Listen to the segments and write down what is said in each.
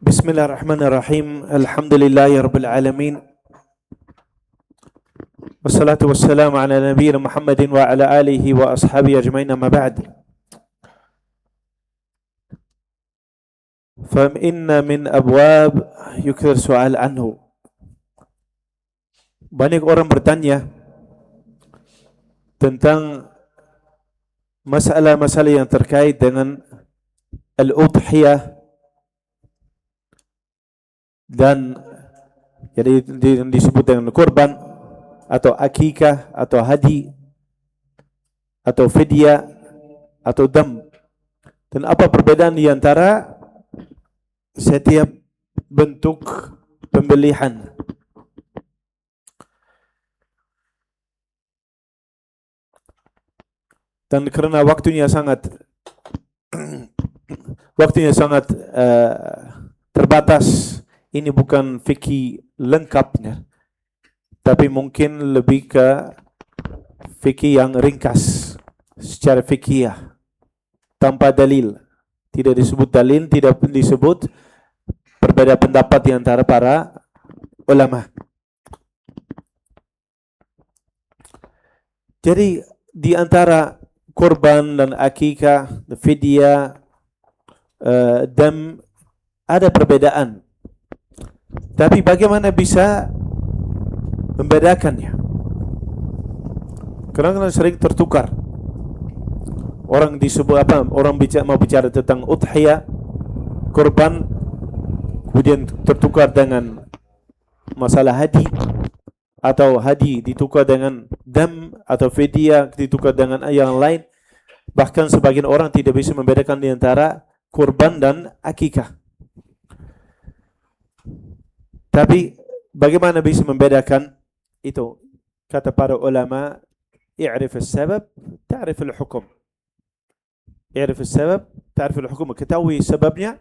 Bismillahirrahmanirrahim. Alhamdulillahirabbil alamin. Wassalatu wassalamu ala nabiyyina Muhammadin wa ala alihi wa ashabihi ajmain, amma ba'd. Fa inna min abwab yukthir su'al anhu. Banyak orang bertanya tentang masalah-masalah yang terkait dengan al-udhiyah dan jadi disebut dengan kurban atau akikah atau hadi atau fidyah atau dam, dan apa perbedaan di antara setiap bentuk pembelihan. Dan karena waktunya sangat terbatas, ini bukan fikih lengkapnya, tapi mungkin lebih ke fikih yang ringkas secara fikih tanpa dalil. Tidak disebut dalil, tidak disebut berbeda pendapat di antara para ulama. Jadi di antara kurban dan akikah, fidyah, dam, ada perbedaan. Tapi bagaimana bisa membedakannya? Kadang-kadang sering tertukar. Orang disebut apa? Orang mau bicara tentang udhiyah, kurban, kemudian tertukar dengan masalah hadi, atau hadi ditukar dengan dam, atau fidyah ditukar dengan yang lain. Bahkan sebagian orang tidak bisa membedakan di antara kurban dan akikah. Tapi bagaimana bisa membedakan itu? Kata para ulama, i'rif as-sabab, ta'rif al-hukm. I'rif as-sabab, ta'rif al-hukm. Ketahui sebabnya,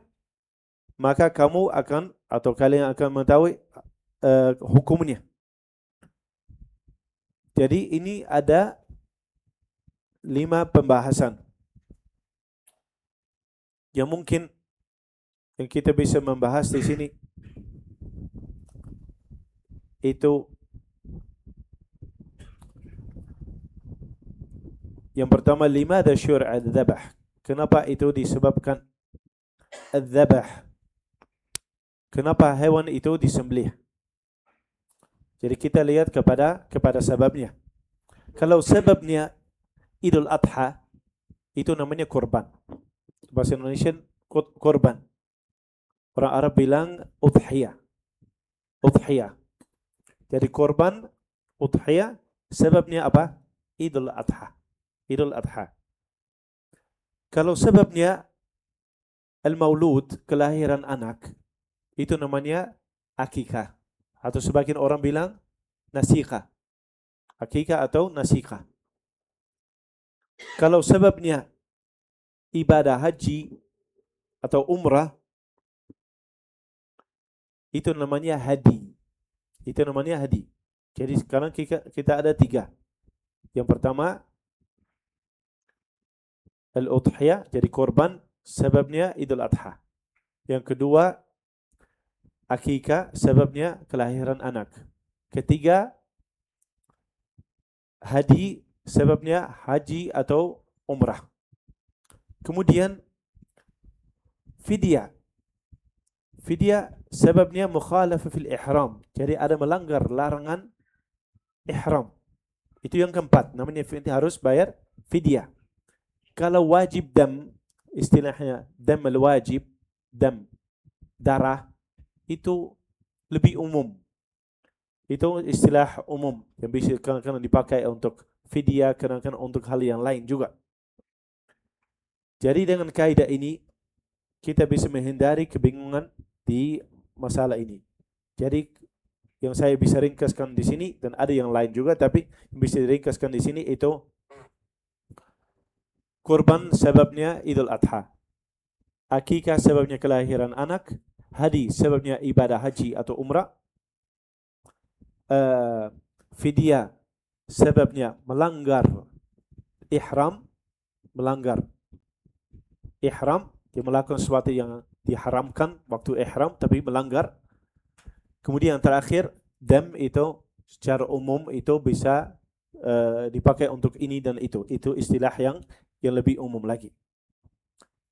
maka kamu akan atau kalian akan mengetahui hukumnya. Jadi ini ada 5 pembahasan yang mungkin yang kita bisa membahas di sini. Itu yang pertama, 5 ada syur' al-dhabah. Kenapa itu disebabkan al-dhabah? Kenapa hewan itu disembelih? Jadi kita lihat kepada sebabnya. Kalau sebabnya Idul Adha, itu namanya kurban. Bahasa Indonesia kurban. Orang Arab bilang udhiyah. Udhiyah. Jadi korban, udhiyah, sebabnya apa? Idul Adha. Idul Adha. Kalau sebabnya al-maulud, kelahiran anak, itu namanya akikah. Atau sebagian orang bilang nasikah. Akikah atau nasikah. Kalau sebabnya ibadah haji atau umrah, itu namanya hadi. Itu namanya hadi. Jadi sekarang kita ada 3. Yang pertama al-udhiyah, jadi korban, sebabnya Idul Adha. Yang kedua akikah, sebabnya kelahiran anak. Ketiga hadi, sebabnya haji atau umrah. Kemudian fidyah. Fidyah sebabnya mukhalafah fil ihram. Jadi ada melanggar larangan ihram. Itu yang keempat, namanya harus bayar fidyah. Kalau wajib dam, istilahnya dam al-wajib, dam, darah, itu lebih umum. Itu istilah umum yang bisa kadang-kadang dipakai untuk fidyah, kadang-kadang untuk hal yang lain juga. Jadi dengan kaidah ini, kita bisa menghindari kebingungan di masalah ini. Jadi yang saya bisa ringkaskan di sini, dan ada yang lain juga, tapi yang bisa diringkaskan di sini itu kurban sebabnya Idul Adha, akikah sebabnya kelahiran anak, hadi sebabnya ibadah haji atau umrah, fidyah sebabnya melanggar ihram, melanggar ihram, dia melakukan sesuatu yang diharamkan waktu ihram tapi melanggar. Kemudian yang terakhir, dam itu secara umum itu bisa dipakai untuk ini dan itu. Itu istilah yang lebih umum lagi.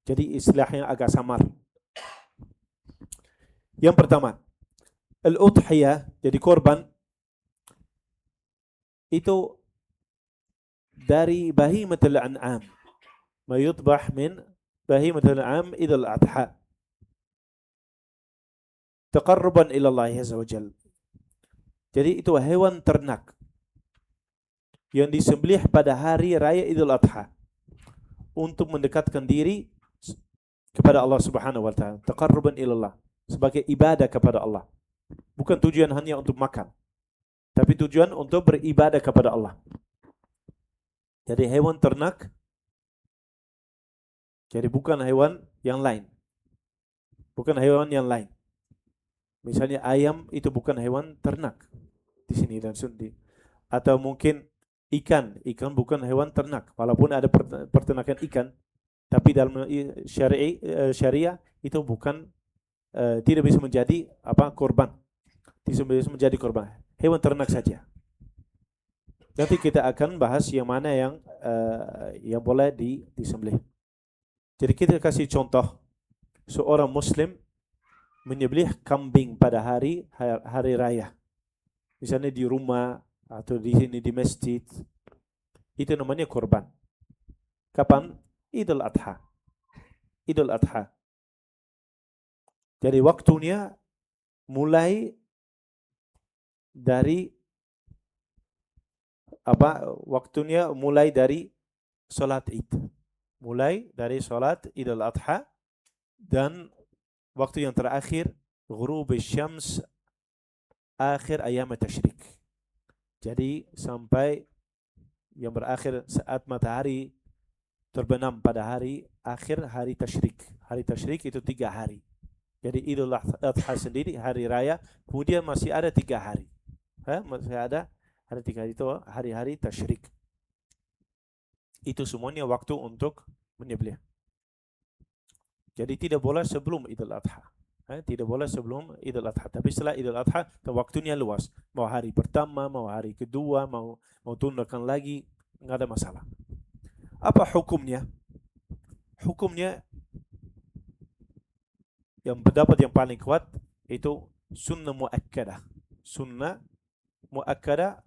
Jadi istilahnya agak samar. Yang pertama, al-udhiyah, jadi korban itu dari bahimatul an'am. Ma yudbah min bahimatul an'am idul adha. Taqarruban ila Allah Azza wa Jalla. Jadi itu hewan ternak yang disembelih pada hari raya Idul Adha untuk mendekatkan diri kepada Allah Subhanahu wa taala, taqarruban ila Allah, sebagai ibadah kepada Allah. Bukan tujuan hanya untuk makan, tapi tujuan untuk beribadah kepada Allah. Jadi hewan ternak, jadi bukan hewan yang lain. Bukan hewan yang lain. Misalnya ayam itu bukan hewan ternak di sini dan sundi. Atau mungkin ikan bukan hewan ternak. Walaupun ada peternakan ikan, tapi dalam syariah itu bukan tidak bisa menjadi korban. Tidak bisa menjadi korban. Hewan ternak saja. Nanti kita akan bahas yang mana yang boleh disembelih. Jadi kita kasih contoh, seorang muslim menyembelih kambing pada hari raya. Misalnya di rumah atau di sini di masjid. Itu namanya korban. Kapan? Idul Adha. Idul Adha. Jadi waktunya mulai dari mulai dari salat Id. Mulai dari salat Idul Adha, dan waktu yang terakhir ghurub syams akhir ayam tasyrik. Jadi sampai yang berakhir saat matahari terbenam pada hari akhir hari tasyrik. Hari tasyrik itu 3 hari. Jadi Idul Adha sendiri hari raya, kemudian masih ada 3 hari. Masih ada hari 3 hari, itu hari-hari tasyrik. Itu semuanya waktu untuk menyembelih. Jadi tidak boleh sebelum Idul Adha. Tidak boleh sebelum Idul Adha. Tapi setelah Idul Adha, waktunya luas. Mau hari pertama, mau hari kedua, mau tundakan lagi, nggak ada masalah. Apa hukumnya? Hukumnya yang pendapat yang paling kuat itu sunnah muakkadah. Sunnah muakkadah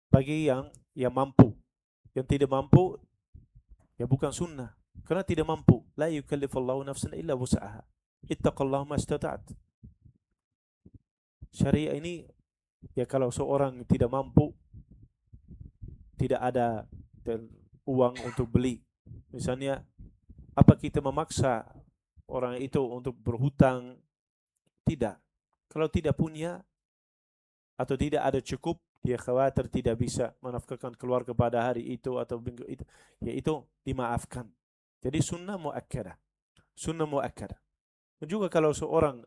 bagi yang mampu. Yang tidak mampu, ya bukan sunnah. Karena tidak mampu. La yukallifullahu nafsan illa wus'aha. Ittaqallahu mastata'at. Syariah ini, ya kalau seorang tidak mampu, tidak ada uang untuk beli. Misalnya, apa kita memaksa orang itu untuk berhutang? Tidak. Kalau tidak punya atau tidak ada cukup, dia khawatir tidak bisa menafkahkan keluarga pada hari itu atau minggu itu, ya itu dimaafkan. Jadi sunnah muakkadah. Sunnah muakkadah. Juga kalau seorang,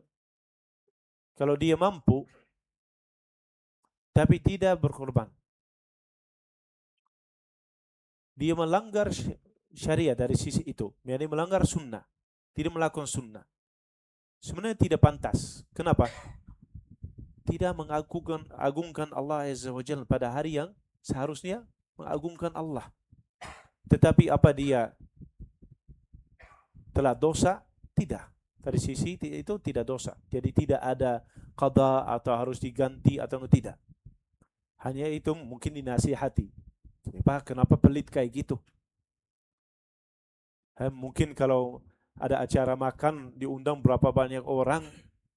kalau dia mampu tapi tidak berkorban, dia melanggar syariat dari sisi itu, yakni melanggar sunnah, tidak melakukan sunnah, sebenarnya tidak pantas. Kenapa? Tidak mengagungkan Allah Azza wa Jalla pada hari yang seharusnya mengagungkan Allah. Tetapi apa dia telah dosa? Tidak. Dari sisi itu tidak dosa. Jadi tidak ada qada atau harus diganti atau tidak. Hanya itu mungkin dinasihati. Pak, kenapa pelit kayak gitu? Mungkin kalau ada acara makan, diundang berapa banyak orang,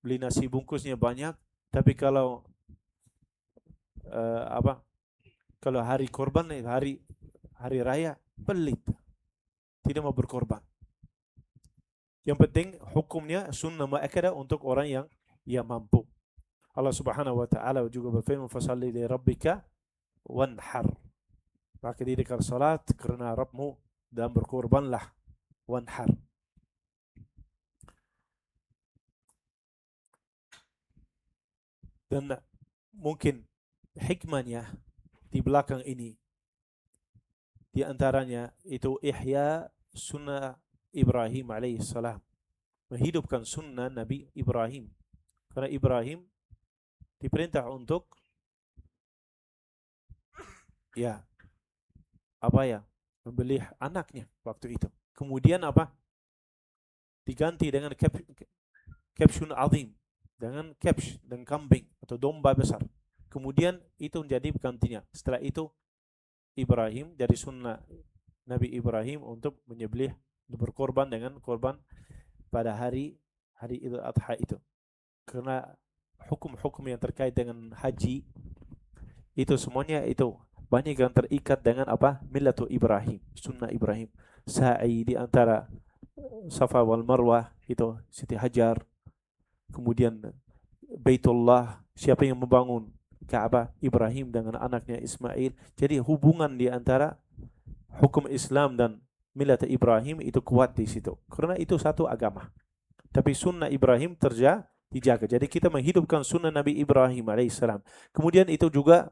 beli nasi bungkusnya banyak, tapi kalau kalau hari korban, hari raya, pelit, tidak mau berkorban. Yang penting hukumnya sunnah muakkadah untuk orang yang mampu. Allah Subhanahu wa taala juga berfirman, "Fashalli li rabbika wanhar." Maka dirikan salat karena Rabbmu dan berkorbanlah, wanhar. Dan mungkin hikmahnya di belakang ini, di antaranya itu ihya sunnah Ibrahim alaihissalam, menghidupkan sunnah Nabi Ibrahim. Karena Ibrahim diperintah untuk membeli anaknya waktu itu. Kemudian diganti dengan caption azim, dengan caption dan kambing atau domba besar. Kemudian itu menjadi gantinya. Setelah itu Ibrahim, dari sunnah Nabi Ibrahim untuk menyembelih, berkorban dengan korban pada hari Idul Adha itu. Karena hukum-hukum yang terkait dengan haji itu semuanya itu banyak yang terikat dengan millatu Ibrahim, sunnah Ibrahim. Sa'i di antara Safa wal Marwah itu Siti Hajar. Kemudian Baitullah, siapa yang membangun Ka'bah? Ibrahim dengan anaknya Ismail. Jadi hubungan di antara hukum Islam dan millat Ibrahim itu kuat di situ. Karena itu satu agama. Tapi sunnah Ibrahim dijaga. Jadi kita menghidupkan sunnah Nabi Ibrahim alaihissalam. Kemudian itu juga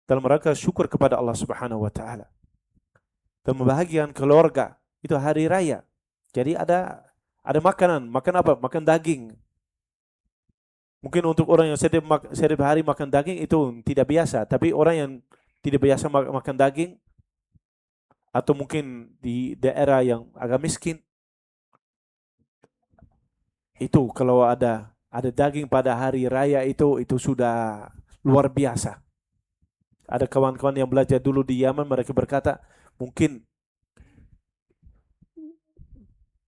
dalam rangka syukur kepada Allah Subhanahu wa taala. Dan membahagiakan keluarga. Itu hari raya. Jadi ada makanan apa? Makan daging. Mungkin untuk orang yang setiap hari makan daging itu tidak biasa, tapi orang yang tidak biasa makan daging atau mungkin di daerah yang agak miskin, itu kalau ada daging pada hari raya itu sudah luar biasa. Ada kawan-kawan yang belajar dulu di Yaman, mereka berkata mungkin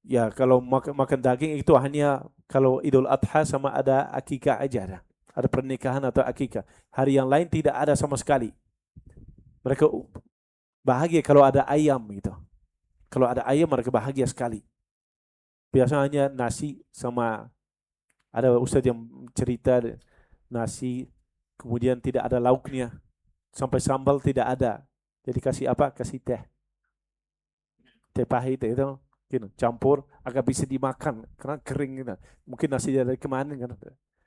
ya kalau makan daging itu hanya kalau Idul Adha sama ada akikah aja ada pernikahan atau akikah. Hari yang lain tidak ada sama sekali. Mereka bahagia kalau ada ayam gitu. Kalau ada ayam mereka bahagia sekali. Biasanya nasi sama, ada ustaz yang cerita nasi kemudian tidak ada lauknya. Sampai sambal tidak ada. Jadi kasih Kasih teh. Teh pahit itu gitu, campur agak bisa dimakan karena kering gitu. Mungkin nasi dari kemana kan.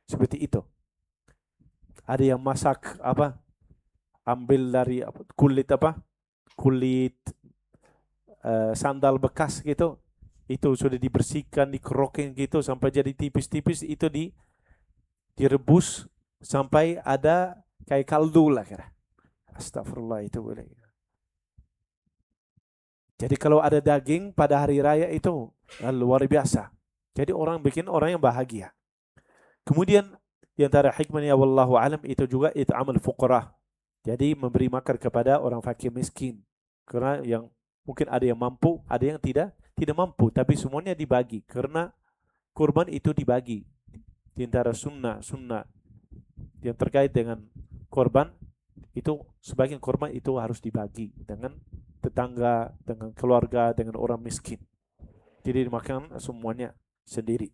Seperti itu. Ada yang masak ambil dari kulit sandal bekas gitu. Itu sudah dibersihkan, dikerokin gitu sampai jadi tipis-tipis, itu direbus sampai ada kayak kaldu lah kira. Astagfirullah, itu boleh. Jadi kalau ada daging pada hari raya itu luar biasa. Jadi bikin orang yang bahagia. Kemudian di antara hikmahnya wallahu alam itu juga it'amul fuqara. Jadi memberi makan kepada orang fakir miskin. Karena yang mungkin ada yang mampu, ada yang tidak mampu, tapi semuanya dibagi karena kurban itu dibagi. Di antara sunnah yang terkait dengan korban itu, sebagian korban itu harus dibagi dengan tetangga, dengan keluarga, dengan orang miskin. Jadi dimakan semuanya sendiri.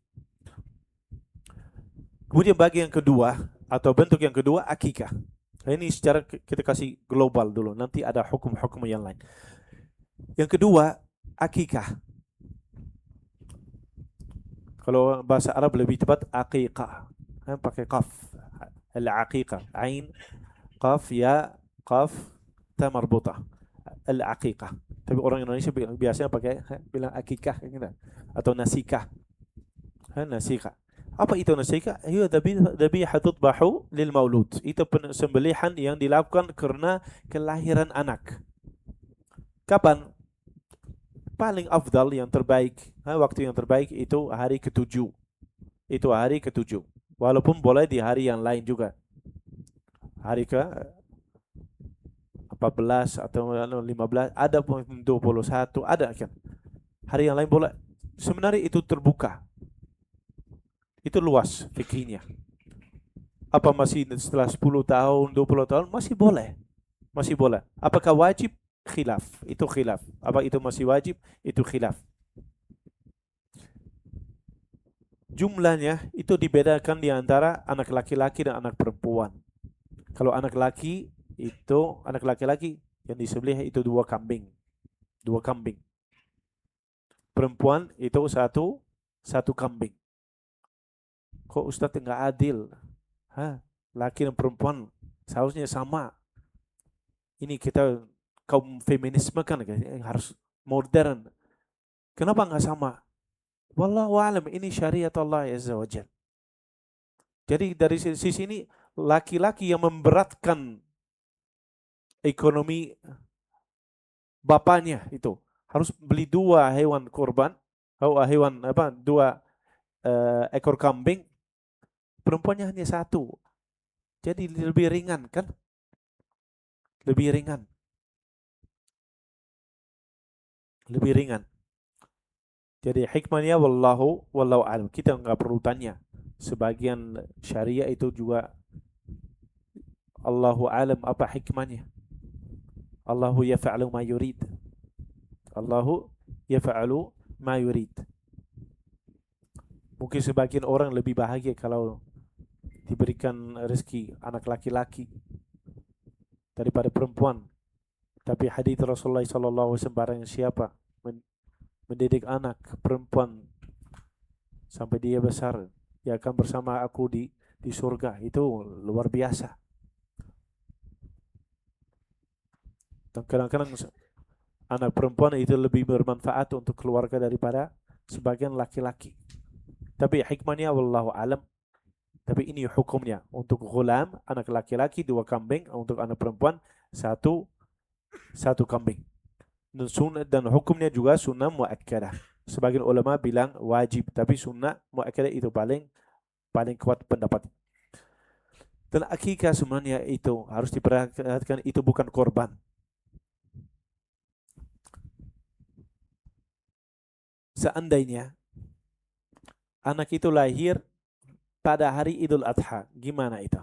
Kemudian bagi yang kedua atau bentuk yang kedua, akikah. Nah, ini secara kita kasih global dulu, nanti ada hukum-hukum yang lain. Yang kedua, akikah. Kalau bahasa Arab lebih tepat aqiqah. Pakai qaf. Al-aqiqah. Ain, qaf, ya, qaf, ta marbutah. Al-aqiqah. Tapi orang Indonesia biasanya bilang akikah gitu. Atau nasikah. Nasikah. Apa itu nasikah? Hiya dhabihah tudbahu lil maulud. Itu sembelihan yang dilakukan karena kelahiran anak. Kapan? Paling afdal, yang terbaik, waktu yang terbaik itu hari ke-7. Itu hari ke-7. Walaupun boleh di hari yang lain juga. Hari ke-14 atau 15, ada pun 21, ada kan. Hari yang lain boleh. Sebenarnya itu terbuka. Itu luas fikirnya. Apa masih setelah 10 tahun, 20 tahun masih boleh. Masih boleh. Apakah wajib? Khilaf. Itu khilaf. Apa itu masih wajib? Itu khilaf. jumlahnya itu dibedakan di antara anak laki-laki dan anak perempuan. Kalau anak laki-laki yang disembelih itu 2 kambing. 2 kambing. Perempuan itu satu kambing. Kok Ustadz nggak adil? Laki dan perempuan seharusnya sama. Ini kita kaum feminisme kan harus modern. Kenapa nggak sama? Wallahu alam, ini syariat Allah Azza wa Jalla. Jadi dari sisi ini laki-laki yang memberatkan ekonomi bapaknya itu harus beli 2 hewan kurban, dua ekor kambing, perempuannya hanya 1. Jadi lebih ringan kan? Lebih ringan. Jadi hikmahnya wallahu alam. Kita nggak perlu tanya. Sebagian syariah itu juga Allahu alam apa hikmahnya. Allahu yaf'alu ma yurid. Allahu yaf'alu ma yurid. Mungkin sebagian orang lebih bahagia kalau diberikan rezeki anak laki-laki daripada perempuan. Tapi hadis Rasulullah SAW, barang siapa mendidik anak perempuan sampai dia besar, dia akan bersama aku di surga. Itu luar biasa. Dan kadang-kadang anak perempuan itu lebih bermanfaat untuk keluarga daripada sebagian laki-laki. Tapi hikmahnya wallahu alam. Tapi ini hukumnya. Untuk ghulam, anak laki-laki 2 kambing, untuk anak perempuan satu kambing. Dan hukumnya juga sunnah muakkadah. Sebagian ulama bilang wajib, tapi sunnah muakkadah itu paling kuat pendapat. Dan akikah sebenarnya itu harus diperhatikan, itu bukan korban. Seandainya anak itu lahir pada hari Idul Adha, gimana itu?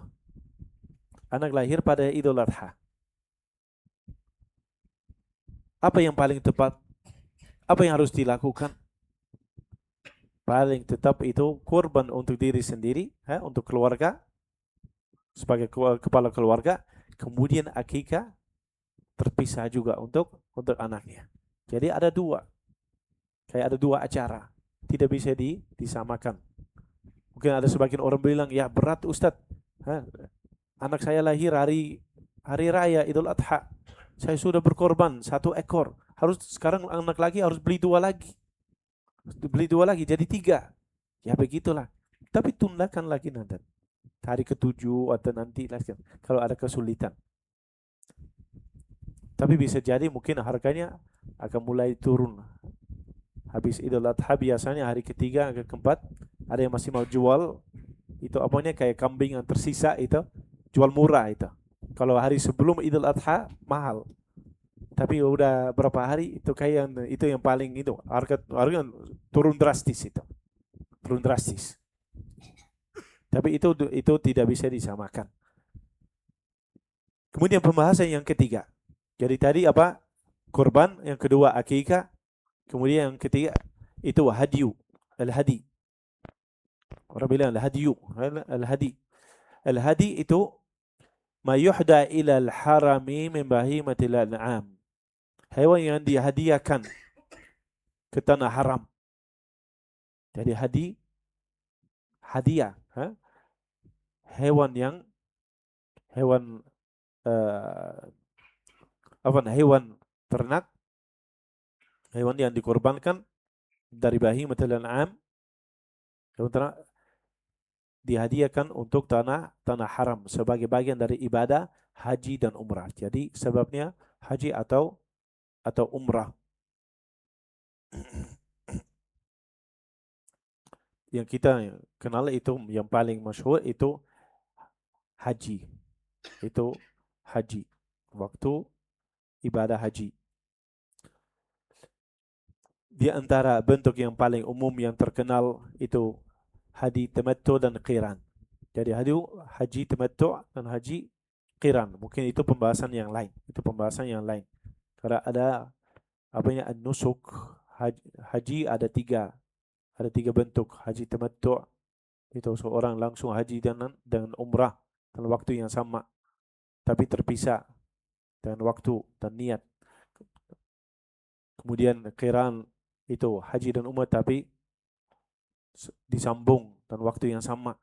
Anak lahir pada Idul Adha. Apa yang paling tepat? Apa yang harus dilakukan? Paling tetap itu kurban untuk diri sendiri, untuk keluarga, sebagai kepala keluarga. Kemudian akikah terpisah juga untuk anaknya. Jadi ada 2. Kayak ada 2 acara. Tidak bisa disamakan. Mungkin ada sebagian orang bilang, ya berat Ustadz. Anak saya lahir hari raya Idul Adha. Saya sudah berkorban 1 ekor. Sekarang anak lagi harus beli 2 lagi. Jadi 3. Ya begitulah. Tapi tundakan lagi nanti. Hari ke-7 atau nanti lah kalau ada kesulitan. Tapi bisa jadi mungkin harganya akan mulai turun. Habis Idul Adha biasanya hari ke-3 ke ke-4 ada yang masih mau jual. Itu apanya kayak kambing yang tersisa itu jual murah itu. Kalau hari sebelum Idul Adha mahal. Tapi udah berapa hari itu kayak itu yang paling itu harga turun drastis itu. Turun drastis. Tapi itu tidak bisa disamakan. Kemudian pembahasan yang ketiga. Jadi tadi apa? Kurban, yang kedua akikah, kemudian yang ketiga itu hadyu, al-hadi. Orang bilang al-hadyu, al-hadi. Al-hadi itu ma yuhda ila al-harami min bahimatil an'am. Hewan yang dihadiahkan ke tanah haram. Jadi hadiah, hewan hewan ternak, hewan yang dikorbankan dari bahimatul an'am, hewan ternak dihadiahkan untuk tanah haram sebagai bagian dari ibadah haji dan umrah. Jadi sebabnya haji atau umrah. Yang kita kenal itu yang paling masyhur itu haji. Itu haji. Waktu ibadah haji. Di antara bentuk yang paling umum yang terkenal itu haji tamattu dan qiran. Jadi haji tamattu dan haji qiran. Mungkin itu pembahasan yang lain. Karena ada an-nusuk, haji ada 3 Ada 3 bentuk haji tamattu', itu seorang langsung haji dengan umrah dalam waktu yang sama, tapi terpisah dengan waktu dan niat. Kemudian qiran itu haji dan umrah tapi disambung dan waktu yang sama,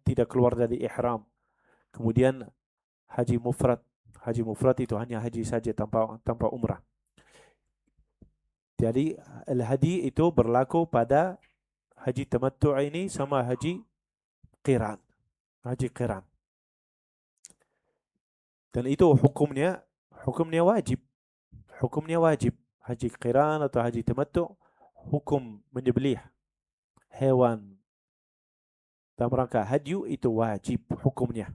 tidak keluar dari ihram. Kemudian haji mufrad. Haji mufrad itu hanya haji saja tanpa umrah. Jadi al-hadi itu berlaku pada haji tamattu' ini sama haji qiran. Haji qiran. Dan itu hukumnya wajib. Hukumnya wajib. Haji qiran atau haji tamattu' hukum menyembelih hewan dalam rangka haji itu wajib hukumnya.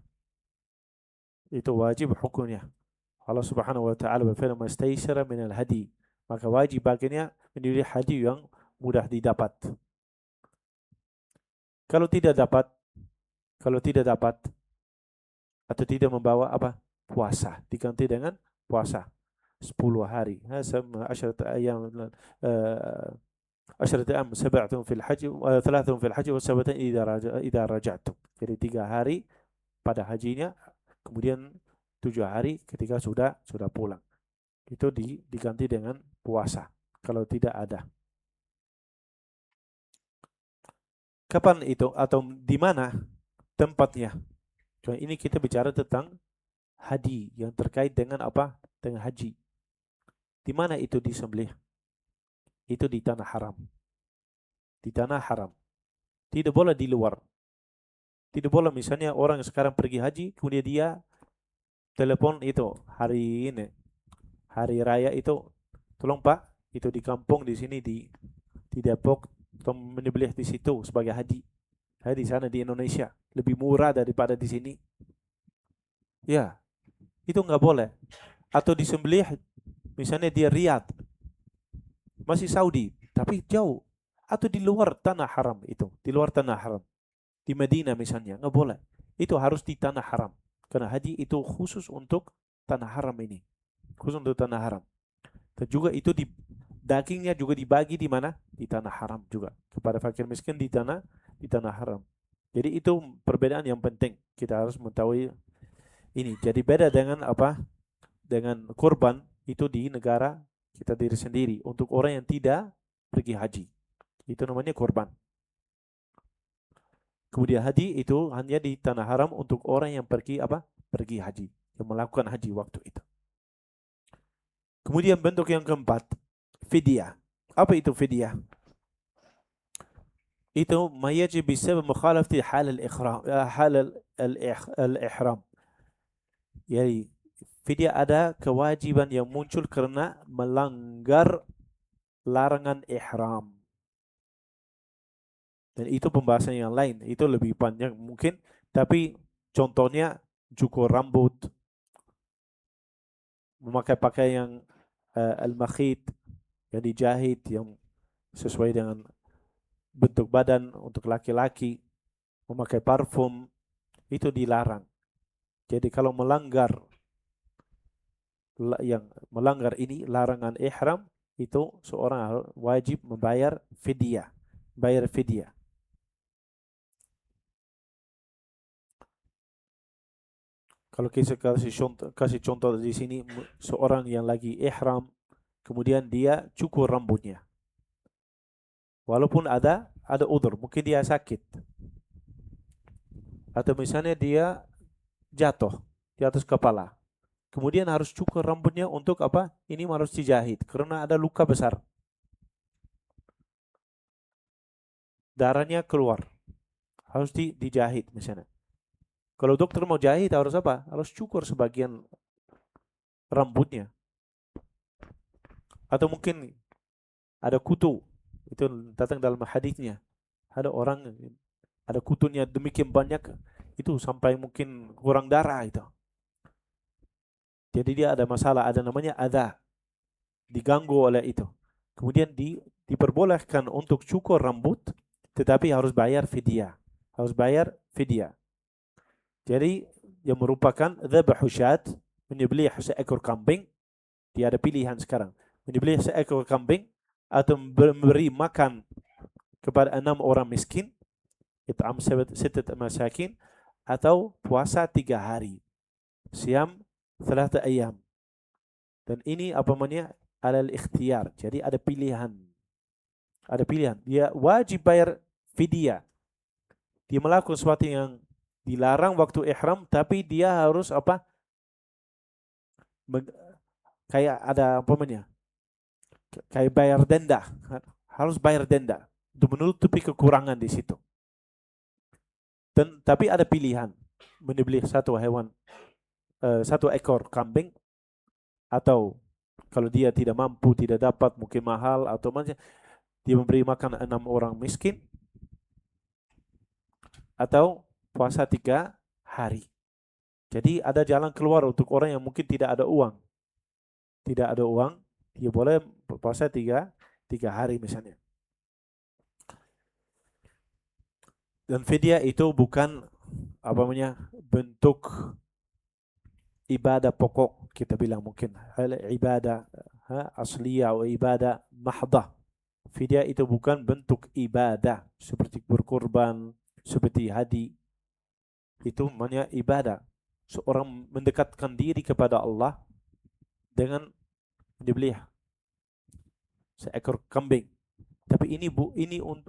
Itu wajib hukumnya. Allah Subhanahu wa taala berfirman, "Mastaysara minal hadi." Maka wajib baginya menyembelih hadi yang mudah didapat. Kalau tidak dapat atau tidak membawa apa? Puasa, diganti dengan puasa 10 hari. Sama 10 ayam 10 أيام 7 في الحج و3 في الحج و7 إذا رجعتم. Jadi 3 hari pada hajinya, kemudian 7 hari ketika sudah pulang. Itu diganti dengan puasa kalau tidak ada. Kapan itu atau di mana tempatnya? Cuma ini kita bicara tentang hadi yang terkait dengan apa? Dengan haji. Di mana itu disembelih? Itu di tanah haram. Di tanah haram. Tidak boleh di luar. Tidak boleh misalnya orang yang sekarang pergi haji, kemudian dia telepon itu hari ini, hari raya itu, tolong Pak, itu di kampung di sini di Depok, tolong menyembelih di situ sebagai haji. Di sana di Indonesia lebih murah daripada di sini. Ya, itu nggak boleh. Atau disembelih misalnya di Riyadh, masih Saudi, tapi jauh. Atau di luar tanah haram itu, di luar tanah haram. Di Madinah misalnya, nggak boleh. Itu harus di tanah haram. Karena haji itu khusus untuk tanah haram ini. Khusus untuk tanah haram. Dan juga itu dagingnya juga dibagi di mana? Di tanah haram juga. Kepada fakir miskin di tanah haram. Jadi itu perbedaan yang penting. Kita harus mengetahui ini. Jadi beda dengan apa? Dengan kurban itu di negara kita diri sendiri. Untuk orang yang tidak pergi haji. Itu namanya kurban. Kemudian haji itu hanya di tanah haram untuk orang yang pergi apa? Pergi haji, yang melakukan haji waktu itu. Kemudian bentuk yang keempat, fidyah. Apa itu fidyah? Itu ma yajib bisabab mukhalafati hal al-ihram. Jadi fidyah ada kewajiban yang muncul karena melanggar larangan ihram. Dan itu pembahasan yang lain, itu lebih panjang mungkin, tapi contohnya cukur rambut, memakai pakaian al-makhit yang dijahit yang sesuai dengan bentuk badan untuk laki-laki, memakai parfum, itu dilarang. Jadi kalau melanggar ini larangan ihram, itu seorang wajib membayar fidyah, Kalau kita kasih contoh di sini, seorang yang lagi ihram, kemudian dia cukur rambutnya. Walaupun ada udzur, mungkin dia sakit. Atau misalnya dia jatuh di atas kepala. Kemudian harus cukur rambutnya untuk apa? Ini harus dijahit karena ada luka besar. Darahnya keluar. Harus dijahit misalnya. Kalau dokter mau jahit harus apa? Harus cukur sebagian rambutnya. Atau mungkin ada kutu, itu datang dalam hadisnya. Ada orang ada kutunya demikian banyak, itu sampai mungkin kurang darah itu. Jadi dia ada masalah, ada namanya adha, diganggu oleh itu. Kemudian diperbolehkan untuk cukur rambut, tetapi harus bayar fidyah. Jadi yang merupakan dzabahu syat, menyembelih seekor kambing, dia ada pilihan sekarang. Menyembelih seekor kambing atau memberi makan kepada 6 orang miskin, it'am sittat masakin, atau puasa 3 hari, siam 3 ayam. Dan ini apa namanya? Alal ikhtiyar. Jadi ada pilihan. Ada pilihan. Dia wajib bayar fidyah. Dia melakukan sesuatu yang dilarang waktu ihram, tapi dia harus apa? Kayak ada apa namanya? Kayak bayar denda. Harus bayar denda untuk menutupi kekurangan di situ. Dan tapi ada pilihan. Menyembelih satu hewan, satu ekor kambing, atau kalau dia tidak mampu, tidak dapat, mungkin mahal atau macam, dia memberi makan 6 orang miskin, atau puasa 3 hari. Jadi ada jalan keluar untuk orang yang mungkin tidak ada uang. Tidak ada uang, dia boleh puasa 3 hari misalnya. Dan fidyah itu bukan apa namanya? Bentuk ibadah pokok, kita bilang mungkin ibadah asliyah atau ibadah mahdah. Fidyah itu bukan bentuk ibadah seperti berkorban, seperti haji. Itu namanya ibadah. Seorang mendekatkan diri kepada Allah dengan menyembelih seekor kambing. Tapi ini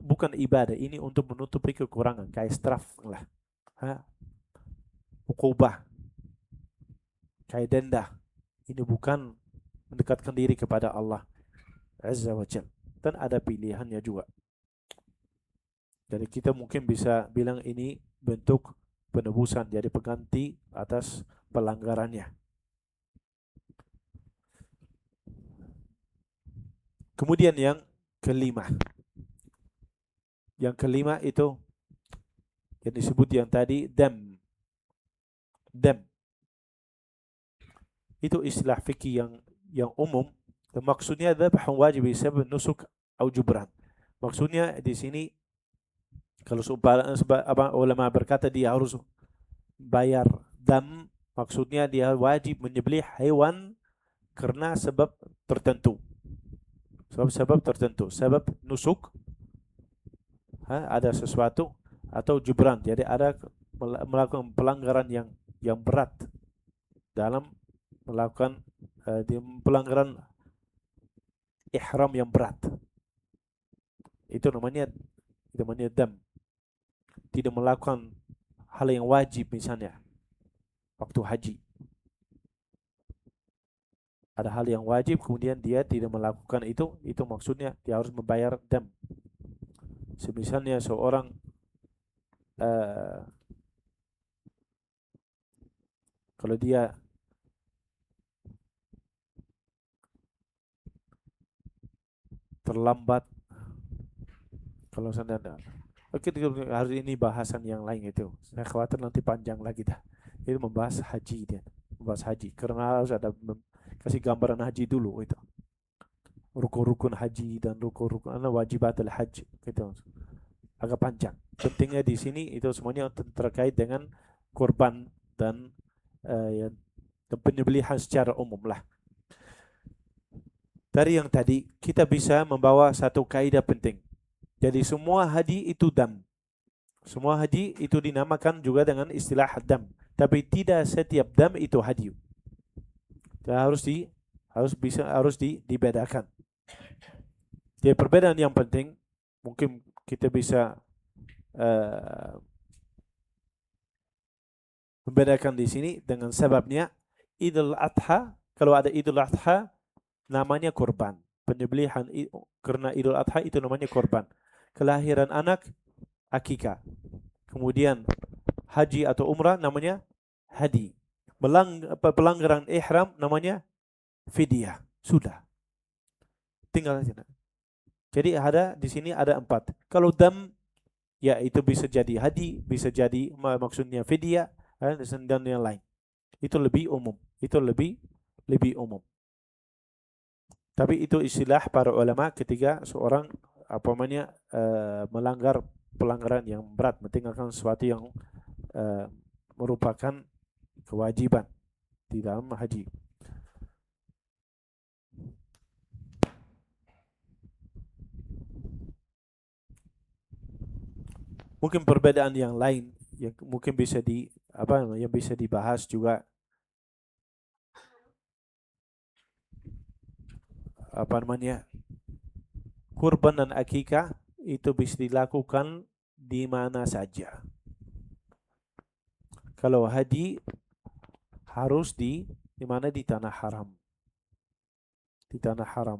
bukan ibadah, ini untuk menutupi kekurangan, kayak straf lah. Ukubah, kayak denda. Ini bukan mendekatkan diri kepada Allah Azza wa Jalla. Dan ada pilihannya juga. Jadi kita mungkin bisa bilang ini bentuk penebusan, jadi pengganti atas pelanggarannya. Kemudian yang kelima. Yang kelima itu yang disebut yang tadi dam. Dam. Itu istilah fikih yang umum. Dan maksudnya dzabh wajib sebab nusuk atau jubran. Maksudnya di sini kalau ulama berkata dia harus bayar dam, maksudnya dia wajib menyembelih hewan karena sebab tertentu. Sebab tertentu, sebab nusuk, ada sesuatu, atau jubran, jadi ada melakukan pelanggaran yang berat dalam melakukan pelanggaran ihram yang berat. Itu namanya dam. Tidak melakukan hal yang wajib misalnya waktu haji. Ada hal yang wajib kemudian dia tidak melakukan itu maksudnya dia harus membayar dam. Semisalnya seorang kalau dia terlambat, kalau saya oke, hari ini bahasan yang lain itu. Saya khawatir nanti panjang lagi dah. Itu membahas haji dia, membahas haji karena harus ada kasih gambaran haji dulu itu. Rukun-rukun haji dan rukun-rukun wajibatul haji gitu. Agak panjang. Pentingnya di sini itu semuanya terkait dengan kurban dan penyembelihan secara umum lah. Dari yang tadi kita bisa membawa satu kaidah penting. Jadi semua haji itu dam. Semua haji itu dinamakan juga dengan istilah dam. Tapi tidak setiap dam itu haji. Harus dibedakan. Jadi perbedaan yang penting mungkin kita bisa membedakan di sini dengan sebabnya. Idul Adha, kalau ada Idul Adha namanya korban. Penyembelihan karena Idul Adha itu namanya korban. Kelahiran anak akikah. Kemudian haji atau umrah namanya hadi. Pelanggaran ihram namanya fidyah. Sudah. Tinggal saja. Jadi di sini ada 4. Kalau dam, ya itu bisa jadi hadi, bisa jadi maksudnya fidyah dan yang lain. Itu lebih umum. Itu lebih umum. Tapi itu istilah para ulama ketika seorang melanggar pelanggaran yang berat, meninggalkan sesuatu yang merupakan kewajiban di dalam haji. Mungkin perbedaan yang lain yang mungkin bisa yang bisa dibahas juga apa namanya, kurban dan akikah itu bisa dilakukan di mana saja. Kalau haji harus di mana, di tanah haram. Di tanah haram.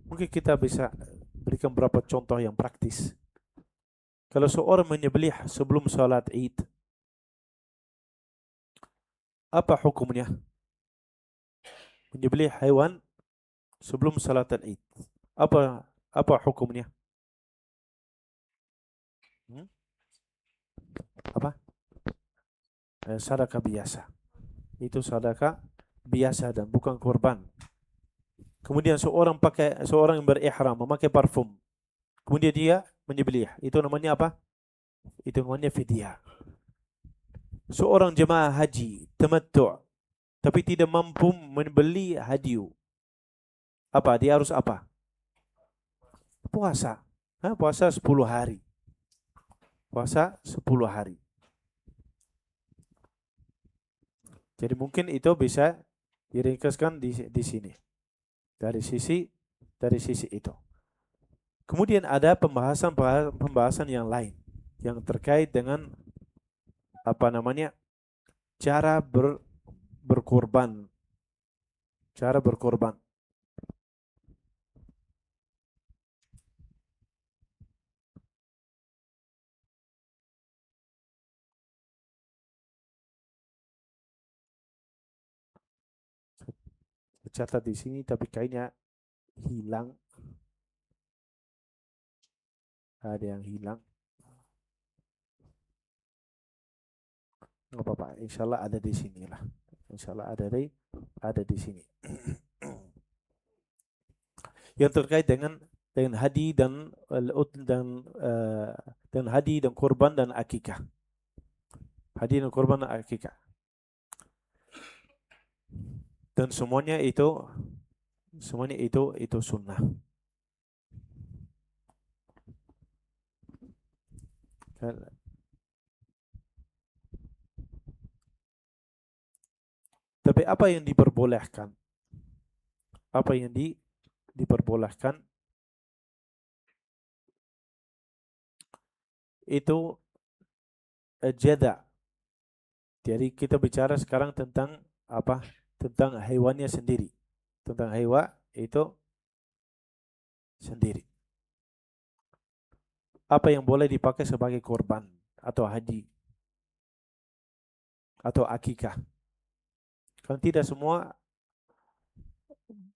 Mungkin kita bisa berikan beberapa contoh yang praktis. Kalau seorang menyembelih sebelum salat Id, apa hukumnya? Menyembelih hewan sebelum salat Id. Apa hukumnya? Hmm? Apa? Sedekah biasa. Itu sedekah biasa dan bukan kurban. Kemudian seorang yang berihram memakai parfum. Kemudian dia menyembelih. Itu namanya apa? Itu namanya fidyah. Seorang jemaah haji tamattu' tapi tidak mampu membeli hadiu. Apa? Dia harus apa? Puasa. Puasa 10 hari. Puasa 10 hari. Jadi mungkin itu bisa diringkaskan di sini. Dari sisi itu. Kemudian ada pembahasan yang lain yang terkait dengan apa namanya? Cara berkorban. Cara berkorban. Catat di sini tapi kayaknya hilang. Ada yang hilang. Nggak apa-apa, insya Allah ada di sini lah. Insya Allah ada di sini. Yang terkait dengan hadi dan hadi dan kurban dan akikah. Hadi dan kurban dan akikah. Dan semuanya itu sunnah. Tapi apa yang diperbolehkan? Apa yang diperbolehkan itu jada. Jadi kita bicara sekarang tentang apa? Tentang hewannya sendiri. Tentang hewan itu sendiri. Apa yang boleh dipakai sebagai korban atau haji atau akikah? Kan tidak semua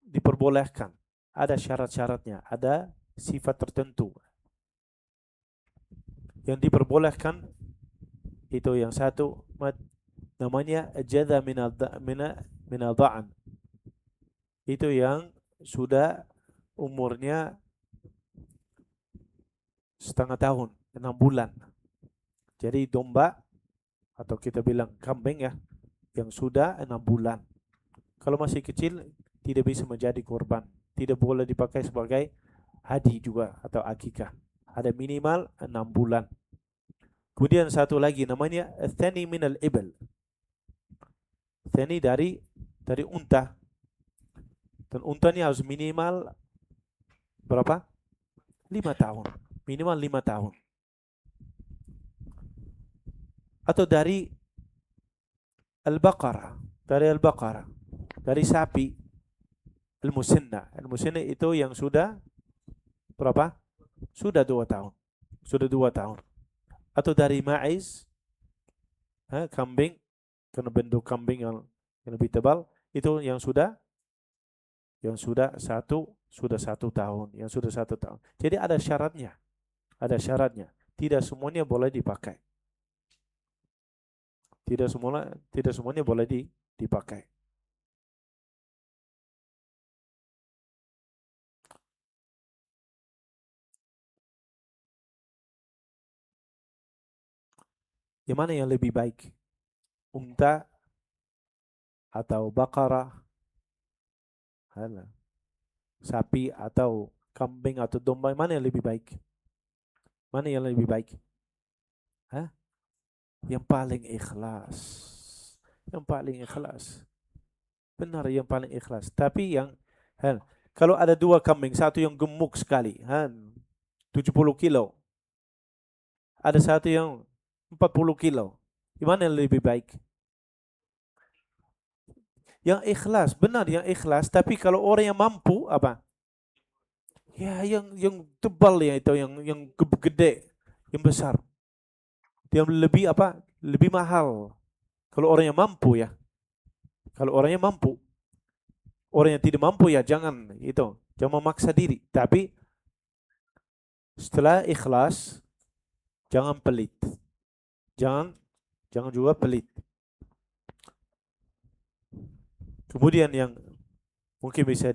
diperbolehkan. Ada syarat-syaratnya, ada sifat tertentu. Yang diperbolehkan itu yang satu namanya jadha minal da'an. Itu yang sudah umurnya setengah tahun, 6 bulan. Jadi domba atau kita bilang kambing ya, yang sudah 6 bulan. Kalau masih kecil tidak bisa menjadi korban. Tidak boleh dipakai sebagai hadi juga atau akikah. Ada minimal 6 bulan. Kemudian satu lagi namanya tsani minal ibl. Tsani dari unta. Dan unta ini harus minimal berapa? 5 tahun. Minimal 5 tahun. Atau dari al-baqarah. Dari al-baqarah. Dari sapi. Al-musinna. Al-musinna itu yang sudah berapa? Sudah 2 tahun. Sudah 2 tahun. Atau dari maiz, kambing, karena bentuk kambing yang lebih tebal, itu yang sudah 1 tahun, yang sudah 1 tahun. Jadi ada syaratnya. Tidak semuanya boleh dipakai. Tidak semuanya boleh dipakai. Yang mana yang lebih baik? Unta atau bakara? Sapi atau kambing atau domba, mana yang lebih baik? Mana yang lebih baik? Hah? Yang paling ikhlas. Yang paling ikhlas. Benar, yang paling ikhlas. Tapi yang kalau ada dua kambing, satu yang gemuk sekali, 70 kilo. Ada satu yang 40 kilo. Gimana yang lebih baik? Yang ikhlas, benar yang ikhlas. Tapi kalau orang yang mampu, apa? Ya, yang tebal ya itu, yang gede, yang besar. Yang lebih apa? Lebih mahal. Kalau orang yang mampu ya. Kalau orangnya mampu. Orang yang tidak mampu ya jangan itu. Jangan memaksa diri. Tapi setelah ikhlas, jangan pelit. Jangan juga pelit. Kemudian yang mungkin bisa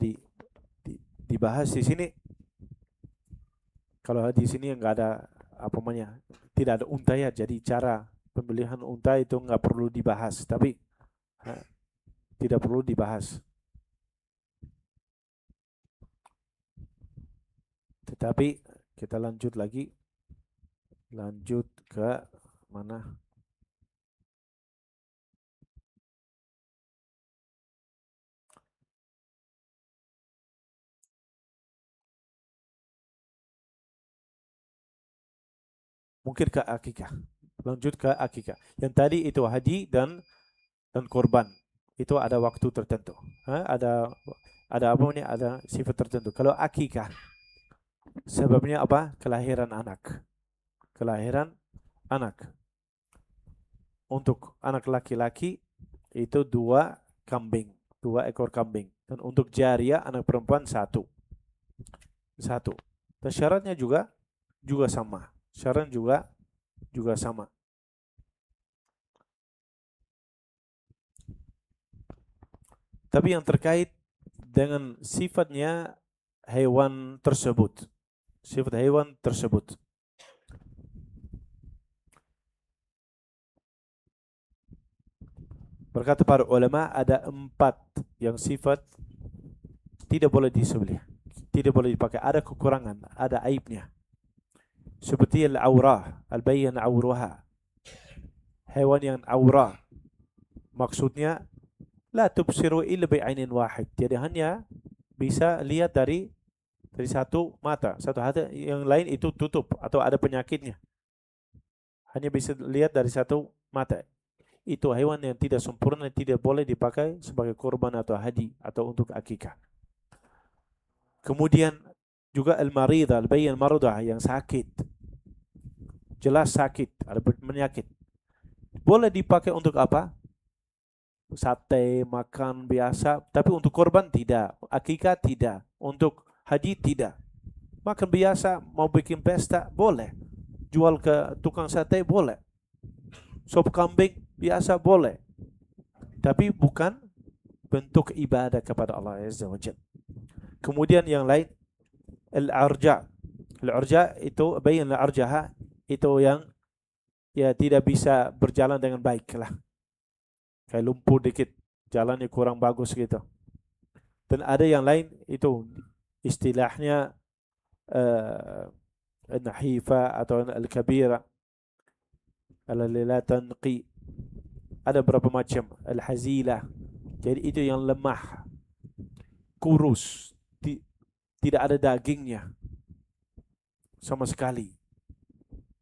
dibahas di sini, kalau di sini nggak ada apa namanya, tidak ada unta ya, jadi cara pembelian unta itu nggak perlu dibahas, tapi tidak perlu dibahas. Tetapi kita lanjut lagi, lanjut ke mana? Mungkin ke akikah. Lanjut ke akikah. Yang tadi itu haji dan korban. Itu ada waktu tertentu. Ada apa nih? Ada sifat tertentu. Kalau akikah, sebabnya apa? Kelahiran anak. Kelahiran anak. Untuk anak laki-laki itu 2 kambing, 2 ekor kambing. Dan untuk jariah anak perempuan satu. Dan syaratnya juga sama. Syarat juga sama. Tapi yang terkait dengan sifatnya hewan tersebut. Sifat hewan tersebut. Berkata para ulama ada 4 yang sifat tidak boleh disembelih. Tidak boleh dipakai, ada kekurangan, ada aibnya. Seperti al-aurah, al-bayyan auruha. Hewan yang aurah. Maksudnya la tubsiru illa bi'ainin wahid. Jadi hanya bisa lihat dari satu mata, satu hati, yang lain itu tutup atau ada penyakitnya. Hanya bisa lihat dari satu mata. Itu hewan yang tidak sempurna, tidak boleh dipakai sebagai korban atau haji atau untuk akikah. Kemudian juga al-maridah, al-bayyin marudah, yang sakit. Jelas sakit, ada penyakit. Boleh dipakai untuk apa? Sate, makan biasa, tapi untuk korban tidak, akikah tidak, untuk haji tidak. Makan biasa, mau bikin pesta, boleh. Jual ke tukang sate, boleh. Sop kambing, biasa, boleh. Tapi bukan bentuk ibadah kepada Allah Azza wa Jalla. Kemudian yang lain, al-arja. Al-arja itu, bayan al-arjaha, itu yang ya tidak bisa berjalan dengan baik lah. Kayak lumpur dikit, jalannya kurang bagus gitu. Dan ada yang lain itu istilahnya nahifa atau al-kabira, al-tanqi. Ada berapa macam, al-hazilah. Jadi itu yang lemah, kurus, tidak ada dagingnya sama sekali.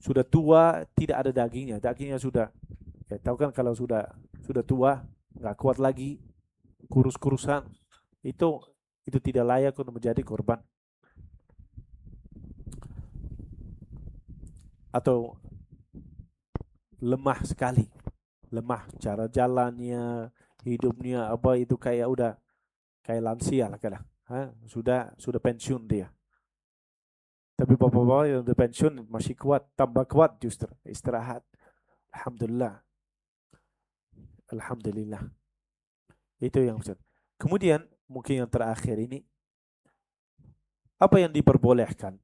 Sudah tua, tidak ada dagingnya. Dagingnya sudah, ya tahu kan kalau sudah tua, nggak kuat lagi, kurus-kurusan. Itu tidak layak untuk menjadi korban. Atau lemah sekali, lemah cara jalannya, hidupnya apa itu kayak udah kayak lansia lah kadang. Sudah pensiun dia. Tapi bapak-bapak yang udah pensiun masih kuat, tambah kuat justru istirahat. Alhamdulillah. Alhamdulillah. Itu yang maksud. Kemudian mungkin yang terakhir ini, apa yang diperbolehkan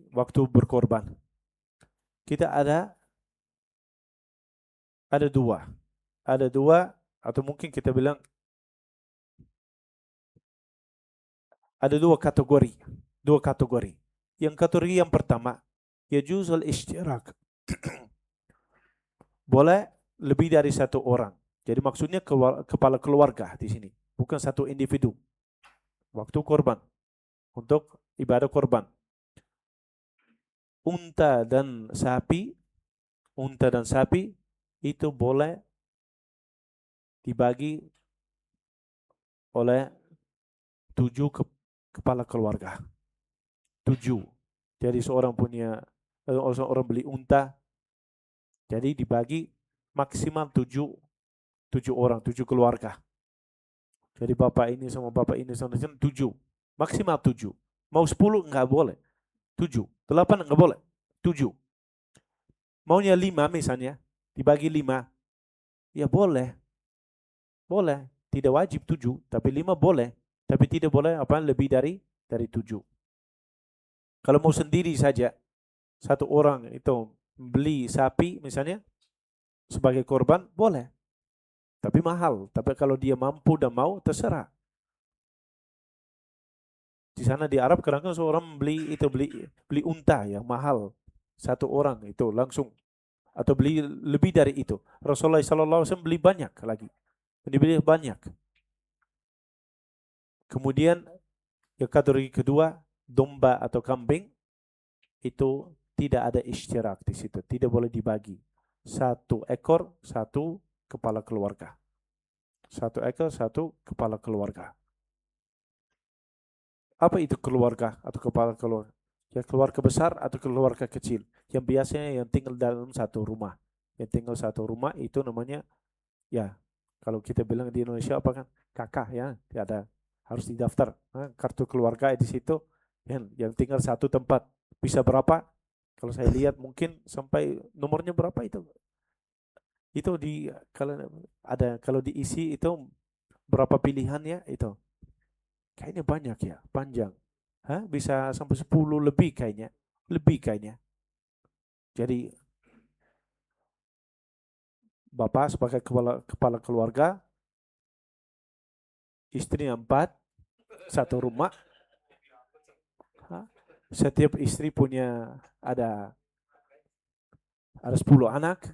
waktu berkorban? Kita ada Ada dua. Ada dua, atau mungkin kita bilang ada dua kategori. Dua kategori. Yang kategori yang pertama, yajuzul ishtirak. Boleh lebih dari satu orang. Jadi maksudnya kepala keluarga di sini, bukan satu individu. Waktu korban, untuk ibadah korban. Unta dan sapi itu boleh dibagi oleh 7 kepala keluarga. 7. Jadi seorang beli unta, jadi dibagi maksimal 7 orang, 7 keluarga. Jadi bapak ini sama bapak ini sama 7. Maksimal 7. Mau 10 enggak boleh. 7. 8 enggak boleh. 7. Maunya 5 misalnya, dibagi 5. Ya boleh. Boleh. Tidak wajib 7, tapi 5 boleh. Tapi tidak boleh lebih dari 7. Kalau mau sendiri saja, satu orang itu beli sapi misalnya sebagai korban, boleh. Tapi mahal. Tapi kalau dia mampu dan mau, terserah. Di sana di Arab kadang-kadang seorang beli unta yang mahal. Satu orang itu langsung, atau beli lebih dari itu. Rasulullah SAW beli banyak lagi. Dibeli banyak. Kemudian yang kategori kedua, domba atau kambing, itu tidak ada isyarak di situ, tidak boleh dibagi. Satu ekor, satu kepala keluarga. Satu ekor, satu kepala keluarga. Apa itu keluarga atau kepala keluarga? Ya keluarga besar atau keluarga kecil. Yang biasanya yang tinggal dalam satu rumah. Yang tinggal satu rumah itu namanya, ya kalau kita bilang di Indonesia apa kan? Kakak ya, ada harus didaftar. Nah, kartu keluarga di situ yang tinggal satu tempat. Bisa berapa? Kalau saya lihat mungkin sampai nomornya berapa itu. Itu kalau diisi itu berapa pilihannya itu. Kayaknya banyak ya, panjang. Hah? Bisa sampai 10 lebih kayaknya. Lebih kayaknya. Jadi bapak sebagai kepala keluarga, istri 4, satu rumah. Hah? Setiap istri punya ada 10 anak.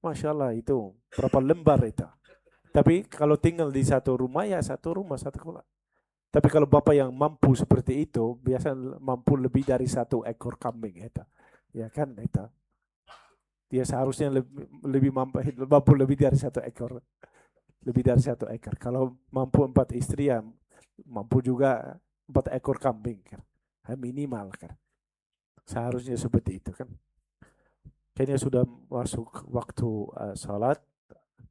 Masya Allah itu berapa lembar itu. Tapi kalau tinggal di satu rumah ya satu rumah, satu keluarga. Tapi kalau bapak yang mampu seperti itu, biasa mampu lebih dari satu ekor kambing itu. Ya kan itu. Dia seharusnya lebih mampu lebih dari satu ekor. Lebih dari satu ekor. Kalau mampu 4 istri ya mampu juga 4 ekor kambing kan. Minimal kan. Seharusnya seperti itu kan. Kayaknya sudah masuk waktu sholat.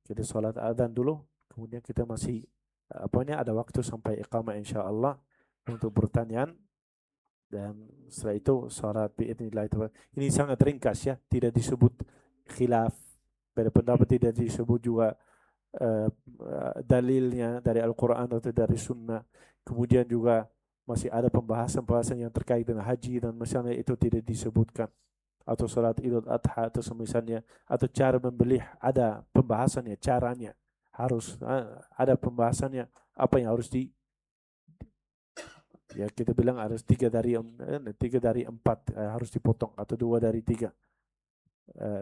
Jadi sholat adzan dulu. Kemudian kita masih ada waktu sampai iqamah insyaallah untuk pertanyaan. Dan setelah itu sholat biidznillah itu. Ini sangat ringkas ya. Tidak disebut khilaf. Beda pendapat, tidak disebut juga dalilnya dari Al-Quran atau dari Sunnah. Kemudian juga masih ada pembahasan-pembahasan yang terkait dengan haji dan misalnya itu tidak disebutkan, atau salat Idul Adha atau semisalnya, atau cara membeli ada pembahasannya, caranya harus ada pembahasannya, apa yang harus ya kita bilang harus 3 dari 4 harus dipotong atau 2 dari 3.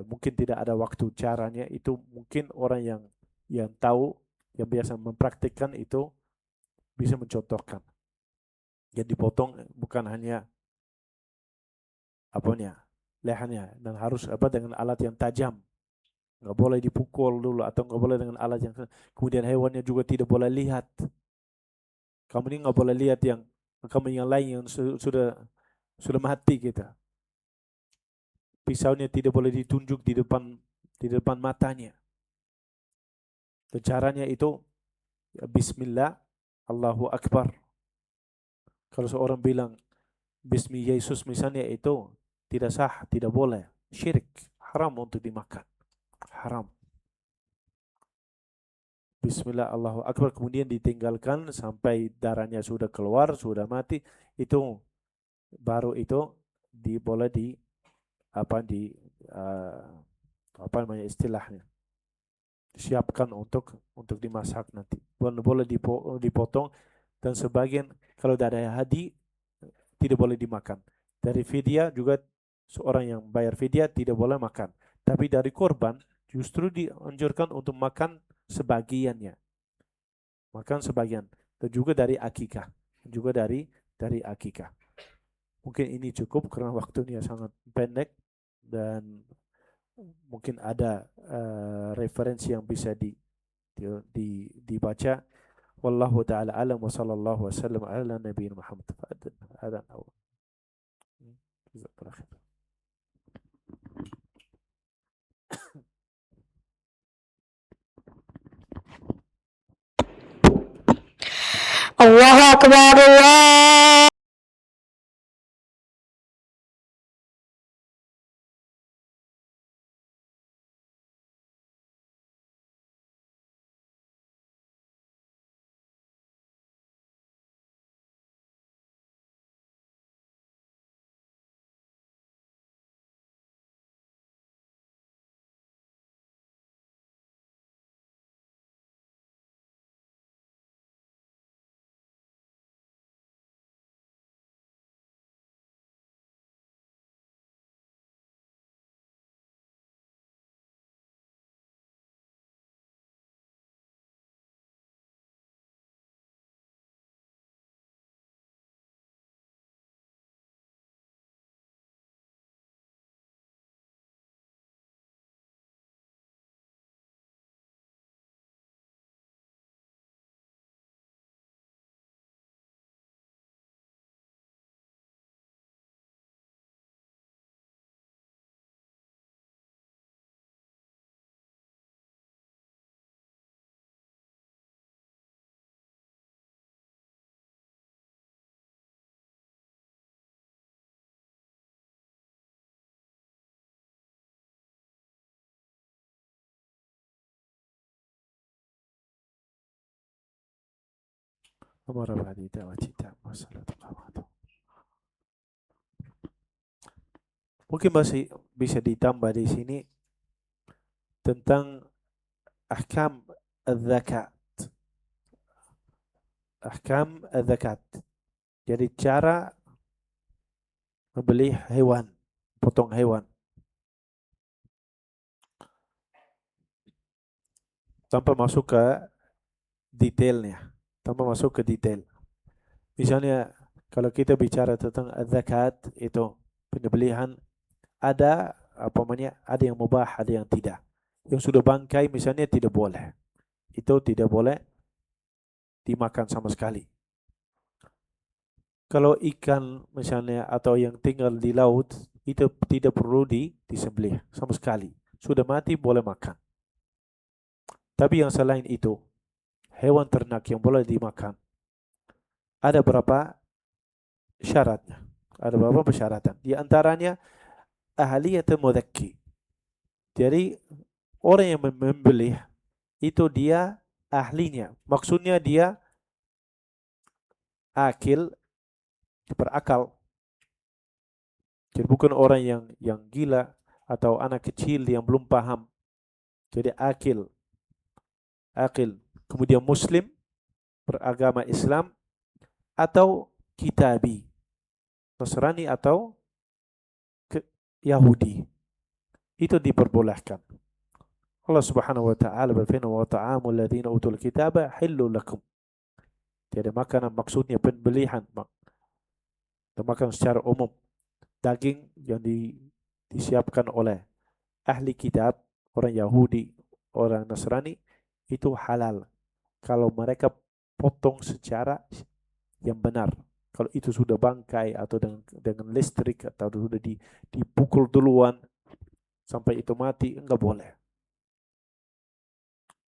Mungkin tidak ada waktu, caranya itu mungkin orang yang tahu, yang biasa mempraktikkan itu bisa mencontohkan. Yang dipotong bukan hanya lehernya, dan harus dengan alat yang tajam. Nggak boleh dipukul dulu, atau nggak boleh dengan alat yang, kemudian hewannya juga tidak boleh lihat. Kamu ini nggak boleh lihat kambing yang lain yang sudah mati kita. Pisaunya tidak boleh ditunjuk di depan matanya. Dan caranya itu ya, Bismillah, Allahu Akbar. Kalau seorang bilang Bismi Yesus misalnya, itu tidak sah, tidak boleh. Syirik, haram untuk dimakan. Haram. Bismillah, Allahu Akbar, kemudian ditinggalkan sampai darahnya sudah keluar, sudah mati, itu baru itu boleh uh, apa namanya istilahnya, disiapkan untuk dimasak nanti. Boleh dipotong, dan sebagian kalau tidak ada hadi tidak boleh dimakan. Dari fidyah juga seorang yang bayar fidyah tidak boleh makan. Tapi dari korban justru dianjurkan untuk makan sebagiannya. Makan sebagian. Dan juga dari akikah. Juga dari akikah. Mungkin ini cukup karena waktunya sangat pendek dan mungkin ada referensi yang bisa dibaca. Wallahu taala alam wa sallallahu wasallam ala nabiyina Muhammad. Ada awal. Jazakallahu khair. Allahu Akbar, Allah. Amar ba'di da'wati tamma salatu qamatu. Mungkin masih bisa ditambah di sini tentang ahkam az-zakat. Ahkam az-zakat. Jadi cara membeli hewan, potong hewan. Tanpa masuk ke detailnya. Tanpa masuk ke detail. Misalnya kalau kita bicara tentang az-zakat itu penyembelihan, ada apa namanya? Ada yang mubah, ada yang tidak. Yang sudah bangkai misalnya tidak boleh. Itu tidak boleh dimakan sama sekali. Kalau ikan misalnya atau yang tinggal di laut itu tidak perlu disembelih sama sekali. Sudah mati boleh makan. Tapi yang selain itu, hewan ternak yang boleh dimakan, ada berapa syaratnya? Ada beberapa persyaratan. Di antaranya ahliyatul mudzakki. Jadi orang yang membeli itu dia ahlinya. Maksudnya dia akil, berakal. Jadi bukan orang yang gila atau anak kecil yang belum paham. Jadi akil. Kemudian muslim, beragama Islam, atau kitabi, Nasrani atau Yahudi. Itu diperbolehkan. Allah Subhanahu wa taala berfirman, "Wa ta'amul ladzina utul kitaba halal lakum." Jadi makanan maksudnya pembelian, makan secara umum. Daging yang disiapkan oleh ahli kitab, orang Yahudi, orang Nasrani, itu halal. Kalau mereka potong secara yang benar. Kalau itu sudah bangkai atau dengan listrik atau sudah dipukul duluan sampai itu mati, enggak boleh.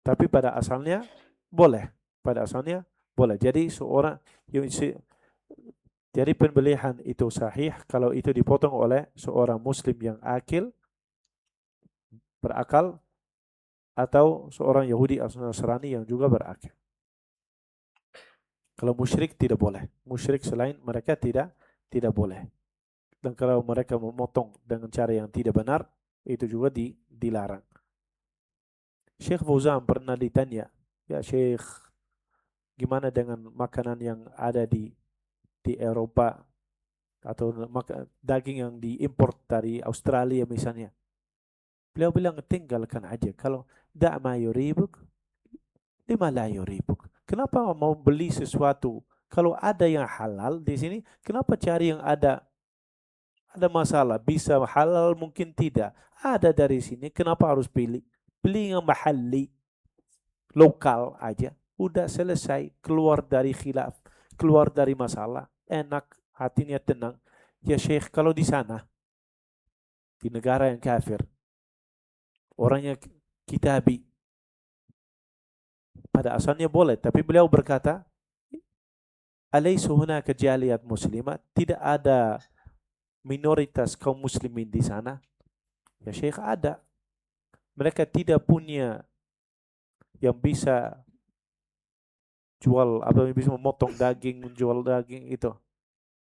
Tapi pada asalnya boleh. Pada asalnya boleh. Jadi jadi pembelian itu sahih kalau itu dipotong oleh seorang muslim yang akil, berakal, atau seorang Yahudi atau Nasrani yang juga berakal. Kalau musyrik tidak boleh. Musyrik selain mereka tidak boleh. Dan kalau mereka memotong dengan cara yang tidak benar, itu juga dilarang. Syekh Fauzan pernah ditanya, ya Syekh, gimana dengan makanan yang ada di Eropa atau daging yang diimpor dari Australia misalnya. Beliau bilang tinggalkan aja. Kalau ma yuribuk, lima la yuribuk. Kenapa mau beli sesuatu? Kalau ada yang halal di sini, kenapa cari yang ada masalah? Bisa halal mungkin tidak. Ada dari sini, kenapa harus pilih? Beli yang mahalli, lokal aja. Udah selesai, keluar dari khilaf, keluar dari masalah, enak, hatinya tenang. Ya Syekh, kalau di sana, di negara yang kafir, orangnya kitabi, pada asalnya boleh, tapi beliau berkata, alaisu hunaka jaliyat muslimat, tidak ada minoritas kaum muslimin di sana. Ya Syekh, ada. Mereka tidak punya yang bisa jual, atau yang bisa memotong daging, menjual daging itu.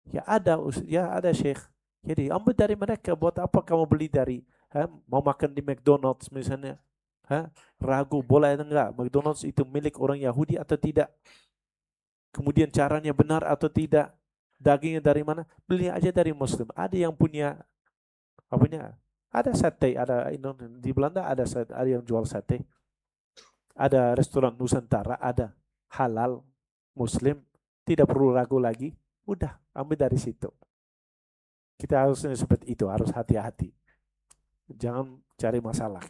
Ya ada Syekh. Jadi ambil dari mereka, buat apa kamu beli dari, mau makan di McDonald's misalnya, ragu boleh atau enggak, McDonald's itu milik orang Yahudi atau tidak, kemudian caranya benar atau tidak, dagingnya dari mana, beli aja dari Muslim. Ada yang punya, apanya, ada sate, ada di Belanda ada sate, ada yang jual sate, ada restoran Nusantara, ada halal, Muslim, tidak perlu ragu lagi, udah ambil dari situ. Kita harusnya seperti itu, harus hati-hati. Jangan cari masalah.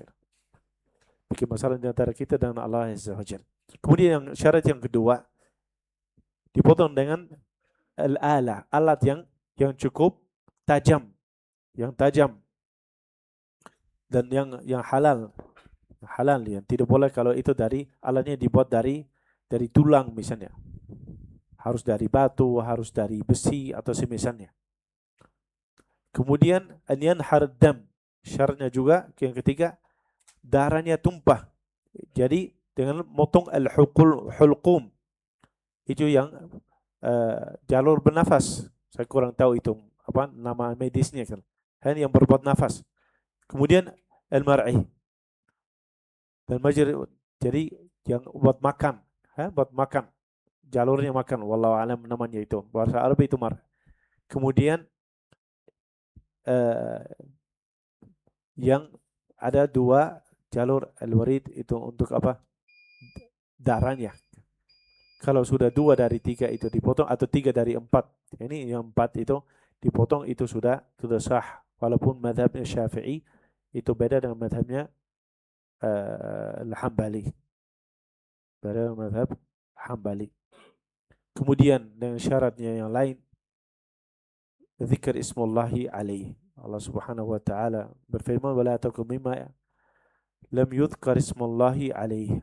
Bikin masalah di antara kita dan Allah Azza wa Jalla. Kemudian syarat yang kedua, dipotong dengan al-ala, alat yang cukup tajam, yang tajam dan yang halal. Halal yang tidak boleh kalau itu dari alatnya dibuat dari tulang misalnya. Harus dari batu, harus dari besi atau semisalnya. Kemudian anian hardam, syaratnya juga yang ketiga, darahnya tumpah. Jadi dengan motong hulqum, itu yang jalur bernafas. Saya kurang tahu itu apa nama medisnya kan. Yang berbuat nafas. Kemudian al-mar'i, dan majri, jadi yang buat makan, buat makan, jalurnya makan, wallahu alam namanya itu, bahasa Arab itu mar. Kemudian yang ada dua jalur al-warid itu untuk apa? Darahnya. Kalau sudah dua dari tiga itu dipotong atau tiga dari empat, ini yang empat itu dipotong, itu sudah sah. Walaupun madhabnya Syafi'i itu beda dengan madhabnya Al-Hambali. Beda dengan madhab Hambali. Kemudian dengan syaratnya yang lain, zikr ismullahi alaih. Allah Subhanahu wa taala berfirman, wala takum mimma lam yudhkar ismullahi alaih.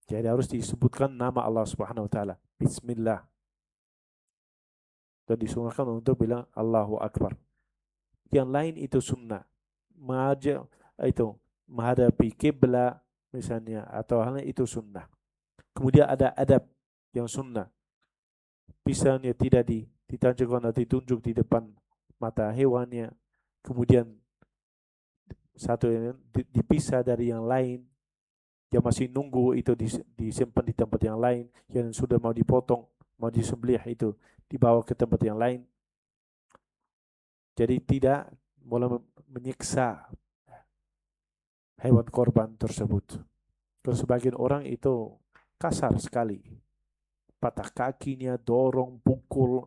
Jadi harus disebutkan nama Allah Subhanahu wa taala. Bismillah. Dan disunahkan untuk bilang Allahu Akbar. Yang lain itu sunnah. Menghadapi kiblat misalnya atau halnya itu sunnah. Kemudian ada adab yang sunnah. Pisaunya tidak ditanjukkan atau ditunjuk di depan mata hewannya. Kemudian satu yang dipisah dari yang lain. Yang masih nunggu itu disimpan di tempat yang lain. Yang sudah mau dipotong, mau disembelih itu dibawa ke tempat yang lain. Jadi tidak boleh menyiksa hewan korban tersebut. Terus sebagian orang itu kasar sekali. Patah kakinya, dorong, pukul.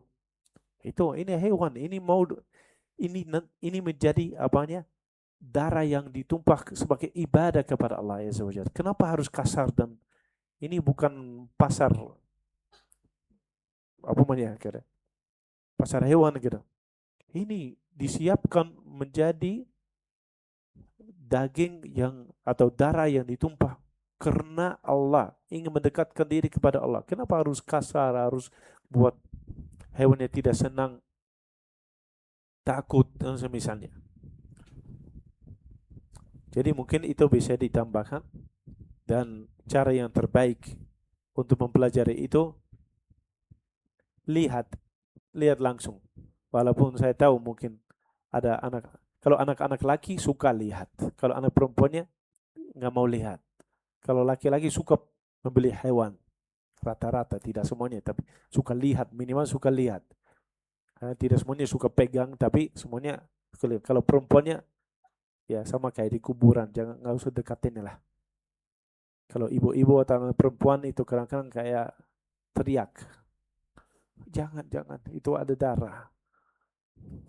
Ini hewan, ini menjadi apanya? Darah yang ditumpah sebagai ibadah kepada Allah Azza wa Jalla. Kenapa harus kasar? Dan ini bukan pasar pasar hewan gitu. Ini disiapkan menjadi daging yang atau darah yang ditumpah karena Allah, ingin mendekatkan diri kepada Allah. Kenapa harus kasar, harus buat hewannya tidak senang, takut dan semisalnya. Jadi mungkin itu bisa ditambahkan, dan cara yang terbaik untuk mempelajari itu lihat langsung. Walaupun saya tahu mungkin ada kalau anak-anak laki suka lihat, kalau anak perempuannya nggak mau lihat. Kalau laki-laki suka membeli hewan, rata-rata, tidak semuanya, tapi suka lihat, minimal suka lihat. Tidak semuanya suka pegang, tapi semuanya kalau perempuannya ya sama kayak di kuburan, nggak usah dekatin lah. Kalau ibu-ibu atau perempuan itu kadang-kadang kayak teriak, jangan, itu ada darah.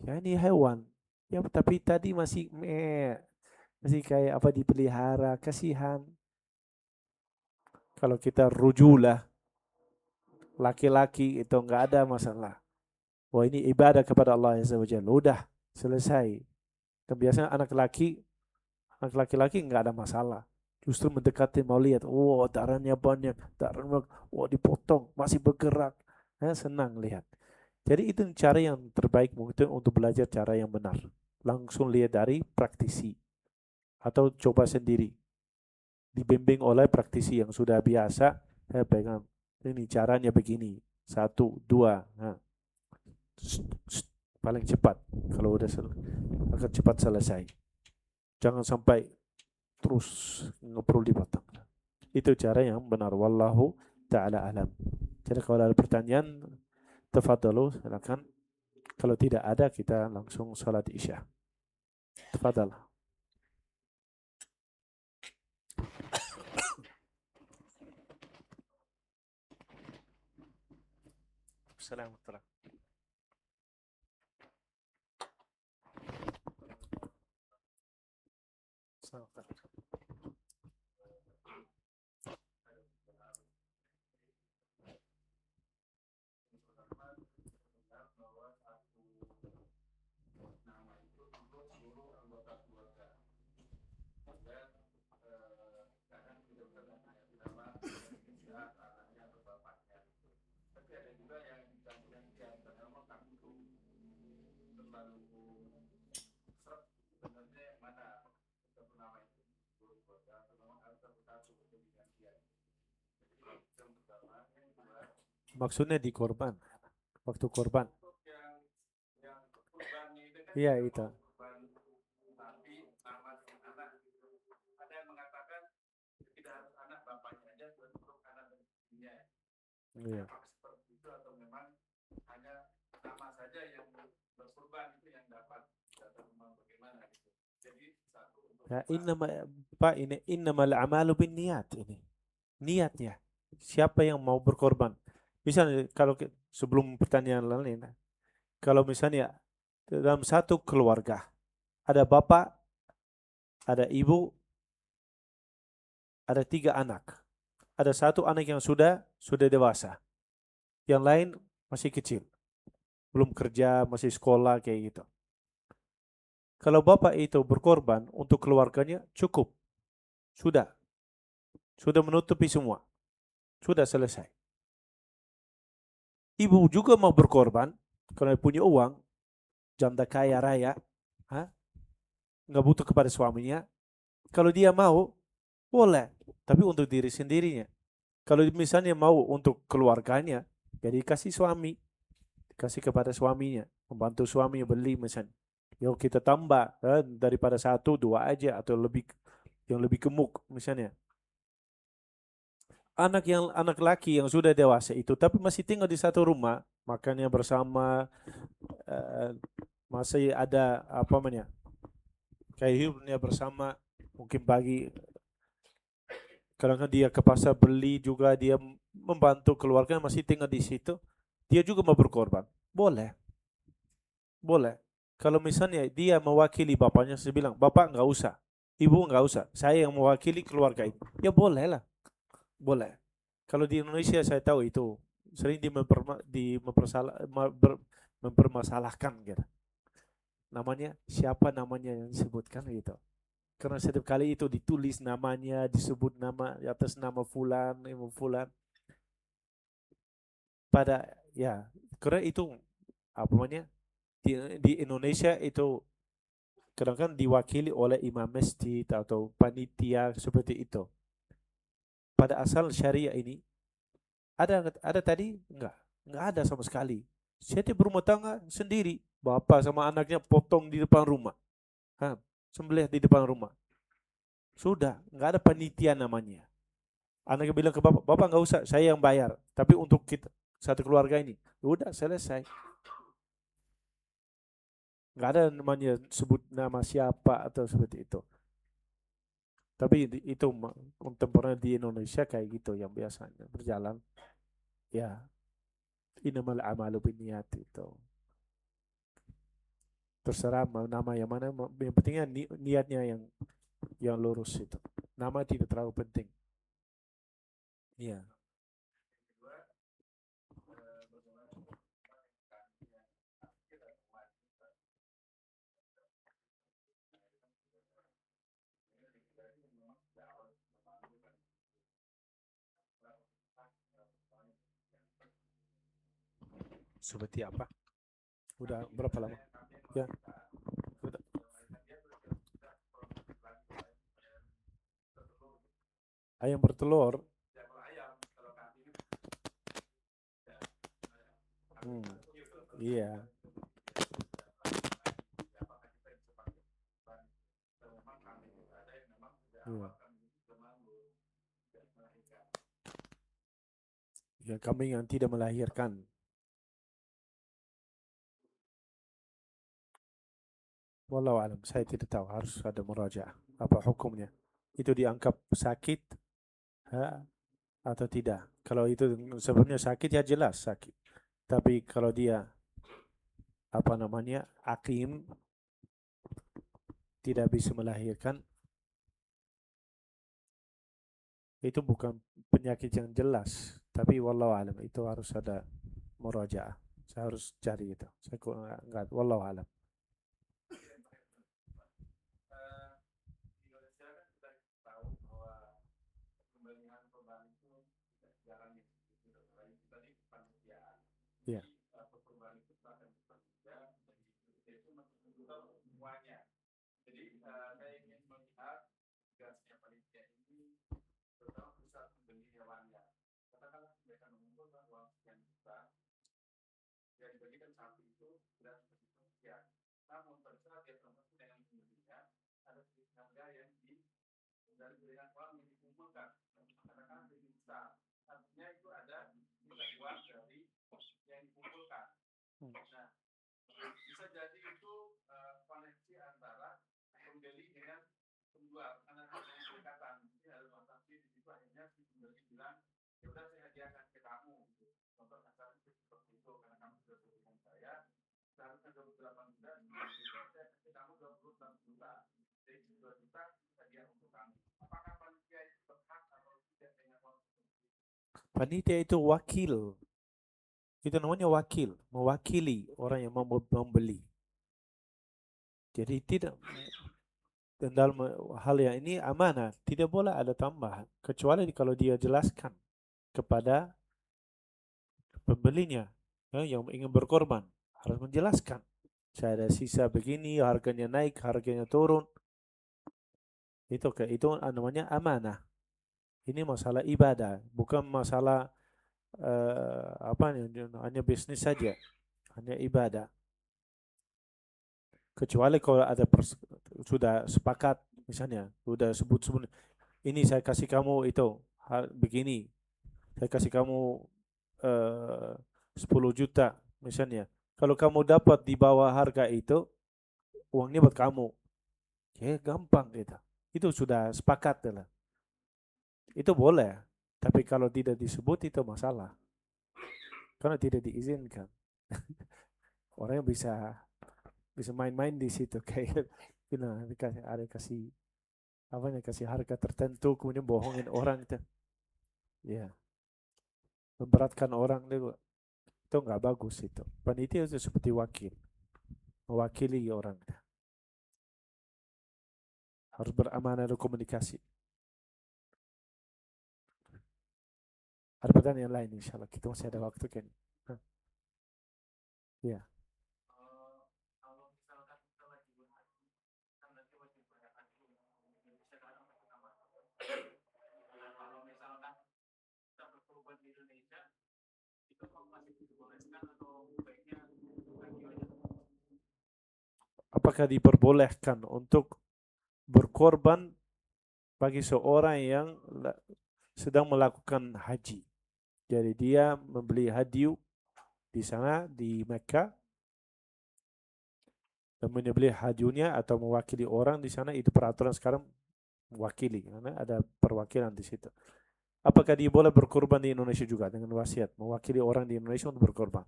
Ya ini hewan. Ya tapi tadi masih kayak apa dipelihara, kasihan. Kalau kita rujulah laki-laki itu nggak ada masalah. Wah ini ibadah kepada Allah Azza wa Jalla. Udah selesai. Dan biasanya anak laki-laki nggak ada masalah. Justru mendekati mau lihat, wow darahnya banyak, darahnya, wow dipotong, masih bergerak. Senang lihat. Jadi itu cara yang terbaik mungkin untuk belajar cara yang benar. Langsung lihat dari praktisi. Atau coba sendiri. Dibimbing oleh praktisi yang sudah biasa, pegang. Ini caranya begini. 1, 2. Paling cepat. Kalau udah akan cepat selesai. Jangan sampai terus nggak perlu dipotong. Itu cara yang benar. Wallahu ta'ala alam. Jadi kalau ada pertanyaan, tafadhalu, silakan. Kalau tidak ada, kita langsung salat Isya. Tafadhal. Assalamualaikum. Maksudnya di korban, waktu korban. Iya itu. Iya. Ya, Pak ini innamal a'malu binniyat ini. Niatnya. Siapa yang mau berkorban? Misalnya kalau sebelum pertanyaan lain, kalau misalnya dalam satu keluarga ada bapak, ada ibu, ada 3 anak. Ada 1 anak yang sudah dewasa. Yang lain masih kecil. Belum kerja, masih sekolah kayak gitu. Kalau bapak itu berkorban untuk keluarganya, cukup. Sudah menutupi semua. Sudah selesai. Ibu juga mau berkorban, karena punya uang, janda kaya raya, nggak butuh kepada suaminya. Kalau dia mau, boleh. Tapi untuk diri sendirinya. Kalau misalnya mau untuk keluarganya, jadi kasih suami. Kasih kepada suaminya. Membantu suami beli misalnya. Yuk kita tambah, daripada 1, 2 aja, atau yang lebih gemuk misalnya. Anak laki yang sudah dewasa itu, tapi masih tinggal di satu rumah, makannya bersama, masih ada apa namanya, kayak hidupnya bersama, mungkin pagi kadang-kadang dia ke pasar beli juga, dia membantu keluarga masih tinggal di situ, dia juga mau berkorban, boleh. Kalau misalnya dia mewakili bapaknya, saya bilang, bapak nggak usah, ibu nggak usah, saya yang mewakili keluarga ini, ya boleh lah, boleh. Kalau di Indonesia saya tahu itu sering mempermasalahkan gitu. Namanya siapa namanya yang disebutkan gitu. Karena setiap kali itu ditulis namanya, disebut nama atas nama fulan, fulan. Karena itu apa namanya? Di Indonesia itu kadang-kadang diwakili oleh imam masjid atau panitia seperti itu. Pada asal syariah ini ada tadi enggak ada sama sekali. Setiap berumah tangga sendiri, bapak sama anaknya potong di depan rumah, sembelih di depan rumah. Sudah, enggak ada panitia namanya. Anaknya bilang ke bapak, bapak nggak usah, saya yang bayar. Tapi untuk kita satu keluarga ini, udah selesai. Nggak ada namanya sebut nama siapa atau seperti itu. Tapi itu kontemporer di Indonesia kayak gitu yang biasanya berjalan. Ya, innamal a'malu binniyat itu. Terserah nama yang mana, yang pentingnya niatnya yang lurus itu. Nama tidak terlalu penting. Iya. Seperti apa? Udah berapa lama? Ya. Udah. Ayam bertelur. Hmm. Iya. Iya. Ya, kambing yang tidak melahirkan. Wallahu alam, saya tidak tahu, harus ada murajaah. Apa hukumnya? Itu dianggap sakit atau tidak? Kalau itu sebenarnya sakit ya jelas sakit. Tapi kalau dia apa namanya akim tidak bisa melahirkan, itu bukan penyakit yang jelas. Tapi wallahu alam itu harus ada murajaah. Saya harus cari itu. Saya enggak, wallahu alam. Ya. Panitia itu wakil. Itu namanya wakil, mewakili orang yang mau membeli. Jadi tidak, dan dalam hal yang ini amanah, tidak boleh ada tambahan kecuali kalau dia jelaskan kepada pembelinya, ya, yang ingin berkorban harus menjelaskan. Saya ada sisa begini, harganya naik, harganya turun. Itu namanya amanah. Ini masalah ibadah, bukan masalah apa hanya bisnis saja, hanya ibadah. Kecuali kalau ada sudah sepakat, misalnya sudah sebut ini saya kasih kamu itu begini, saya kasih kamu 10 juta misalnya. Kalau kamu dapat di bawah harga itu, uangnya buat kamu. Ya gampang gitu. Itu sudah sepakat lah. Itu boleh. Tapi kalau tidak disebut itu masalah. Karena tidak diizinkan. Orang yang bisa main-main di situ kayak ada kasih kasih harga tertentu kemudian bohongin orang itu. Ya, memberatkan orang itu nggak bagus itu. Panitia itu seperti wakil, mewakili orang. Harus beramanah dan komunikasi. Ada pertanyaan lain insya Allah. Kita masih ada waktu kan. Ya. Apakah diperbolehkan untuk berkorban bagi seorang yang sedang melakukan haji. Jadi dia membeli hadiu di sana di Mekah dan menyembelih hajunya atau mewakili orang di sana, itu peraturan sekarang mewakili karena ada perwakilan di situ. Apakah dia boleh berkorban di Indonesia juga dengan wasiat, mewakili orang di Indonesia untuk berkorban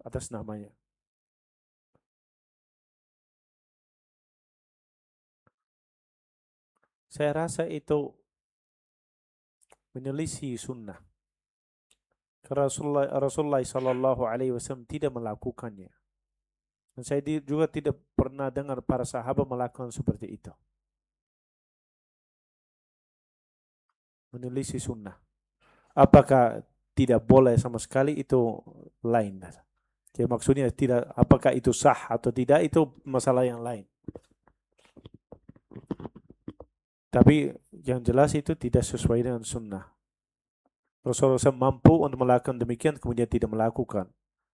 atas namanya? Saya rasa itu menyelisih sunnah. Rasulullah Sallallahu Alaihi Wasallam tidak melakukannya. Dan saya juga tidak pernah dengar para sahabat melakukan seperti itu. Menyelisih sunnah. Apakah tidak boleh sama sekali, itu lain. Jadi maksudnya tidak, apakah itu sah atau tidak, itu masalah yang lain. Tapi yang jelas itu tidak sesuai dengan sunnah. Rasulullah SAW mampu untuk melakukan demikian, kemudian tidak melakukan.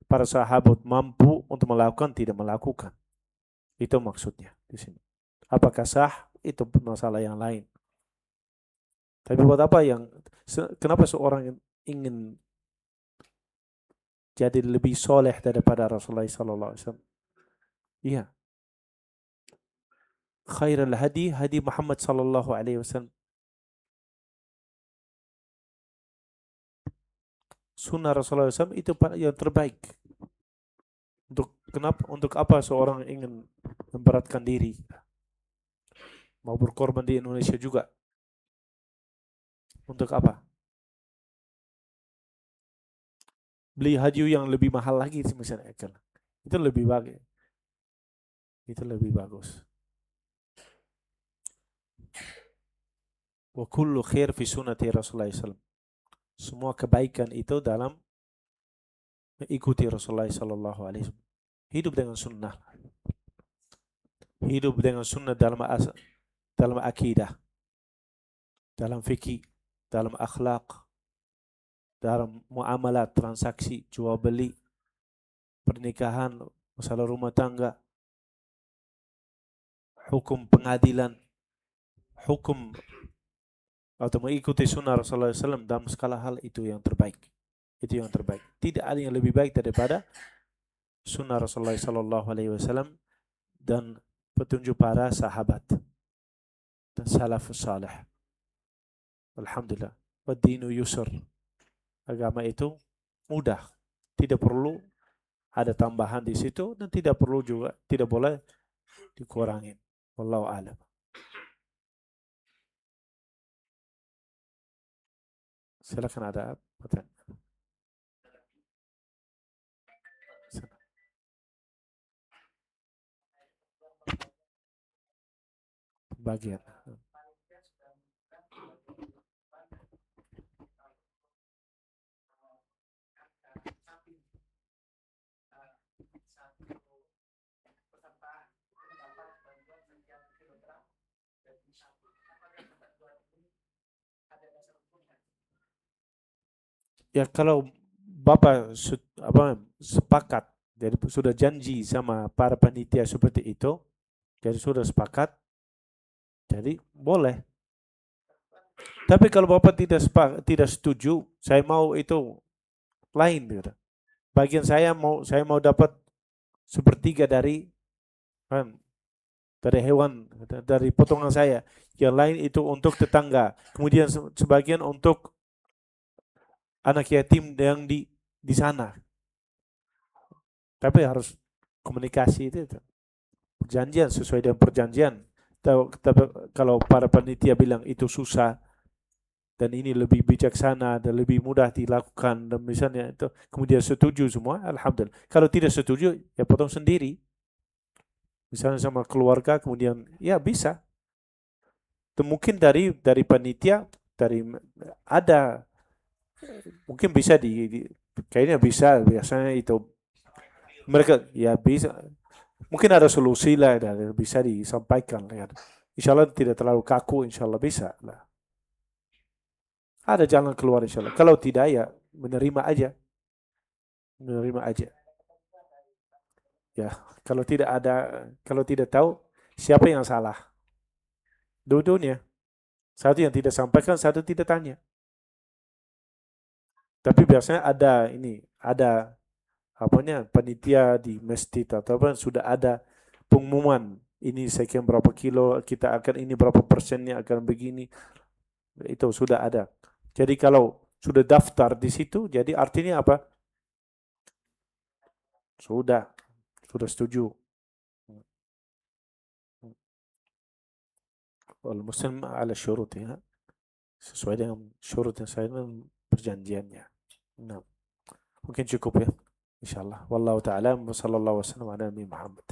Para sahabat mampu untuk melakukan, tidak melakukan. Itu maksudnya di sini. Apakah sah, itu masalah yang lain. Tapi buat apa kenapa seorang ingin jadi lebih soleh daripada Rasulullah SAW? Iya. Khairul hadi Muhammad sallallahu alaihi wasallam. Sunnah Rasulullah SAW itu yang terbaik. Untuk apa seorang ingin memberatkan diri? Mau berkorban di Indonesia juga. Untuk apa? Beli hadiu yang lebih mahal lagi misalnya. Itu lebih bagus. Itu lebih bagus. Wa kullu khair fi sunnati Rasulullah SAW. Semua kebaikan itu dalam mengikuti Rasulullah SAW. Hidup dengan sunnah. Hidup dengan sunnah dalam akidah, dalam fikih, dalam akhlak, dalam muamalah, transaksi, jual beli, pernikahan, masalah rumah tangga, hukum pengadilan, hukum atau mengikuti sunnah Rasulullah SAW dalam segala hal, itu yang terbaik. Itu yang terbaik. Tidak ada yang lebih baik daripada sunnah Rasulullah SAW dan petunjuk para sahabat dan salafus salih. Alhamdulillah. Wad-dinu yusr. Agama itu mudah. Tidak perlu ada tambahan di situ dan tidak boleh dikurangi. Wallahu a'lam. Silakan, ada pertanyaan. Bagian. Ya kalau Bapak sepakat, jadi sudah janji sama para panitia seperti itu, jadi sudah sepakat, jadi boleh. Tapi kalau Bapak tidak setuju, saya mau itu lain gitu. Bagian saya mau dapat sepertiga dari hewan, dari potongan saya. Yang lain itu untuk tetangga. Kemudian sebagian untuk anak yatim yang di sana. Tapi harus komunikasi itu. Perjanjian, sesuai dengan perjanjian. Tapi kalau para panitia bilang itu susah dan ini lebih bijaksana dan lebih mudah dilakukan, dan misalnya itu kemudian setuju semua, alhamdulillah. Kalau tidak setuju, ya potong sendiri. Misalnya sama keluarga, kemudian ya bisa. Mungkin dari panitia, ada mungkin bisa kayaknya bisa, biasanya itu mereka ya bisa, mungkin ada solusi lah dan bisa disampaikan ya. Insya Allah tidak terlalu kaku, insya Allah bisa lah. Ada jalan keluar insya Allah. Kalau tidak ya menerima aja. Ya, kalau tidak tahu siapa yang salah. Dua-duanya. Satu yang tidak sampaikan, satu tidak tanya. Tapi biasanya ada panitia di masjid atau apa sudah ada pengumuman ini sekian berapa kilo, kita akan ini berapa persennya akan begini, itu sudah ada. Jadi kalau sudah daftar di situ, jadi artinya apa? Sudah setuju. Wal muslim ala syurutnya, sesuai dengan syurut yang saya perjanjiannya. Nah, mungkin cukup ya. Insyaallah. Wallahu taala wa sallallahu wasallam ala nabi Muhammad.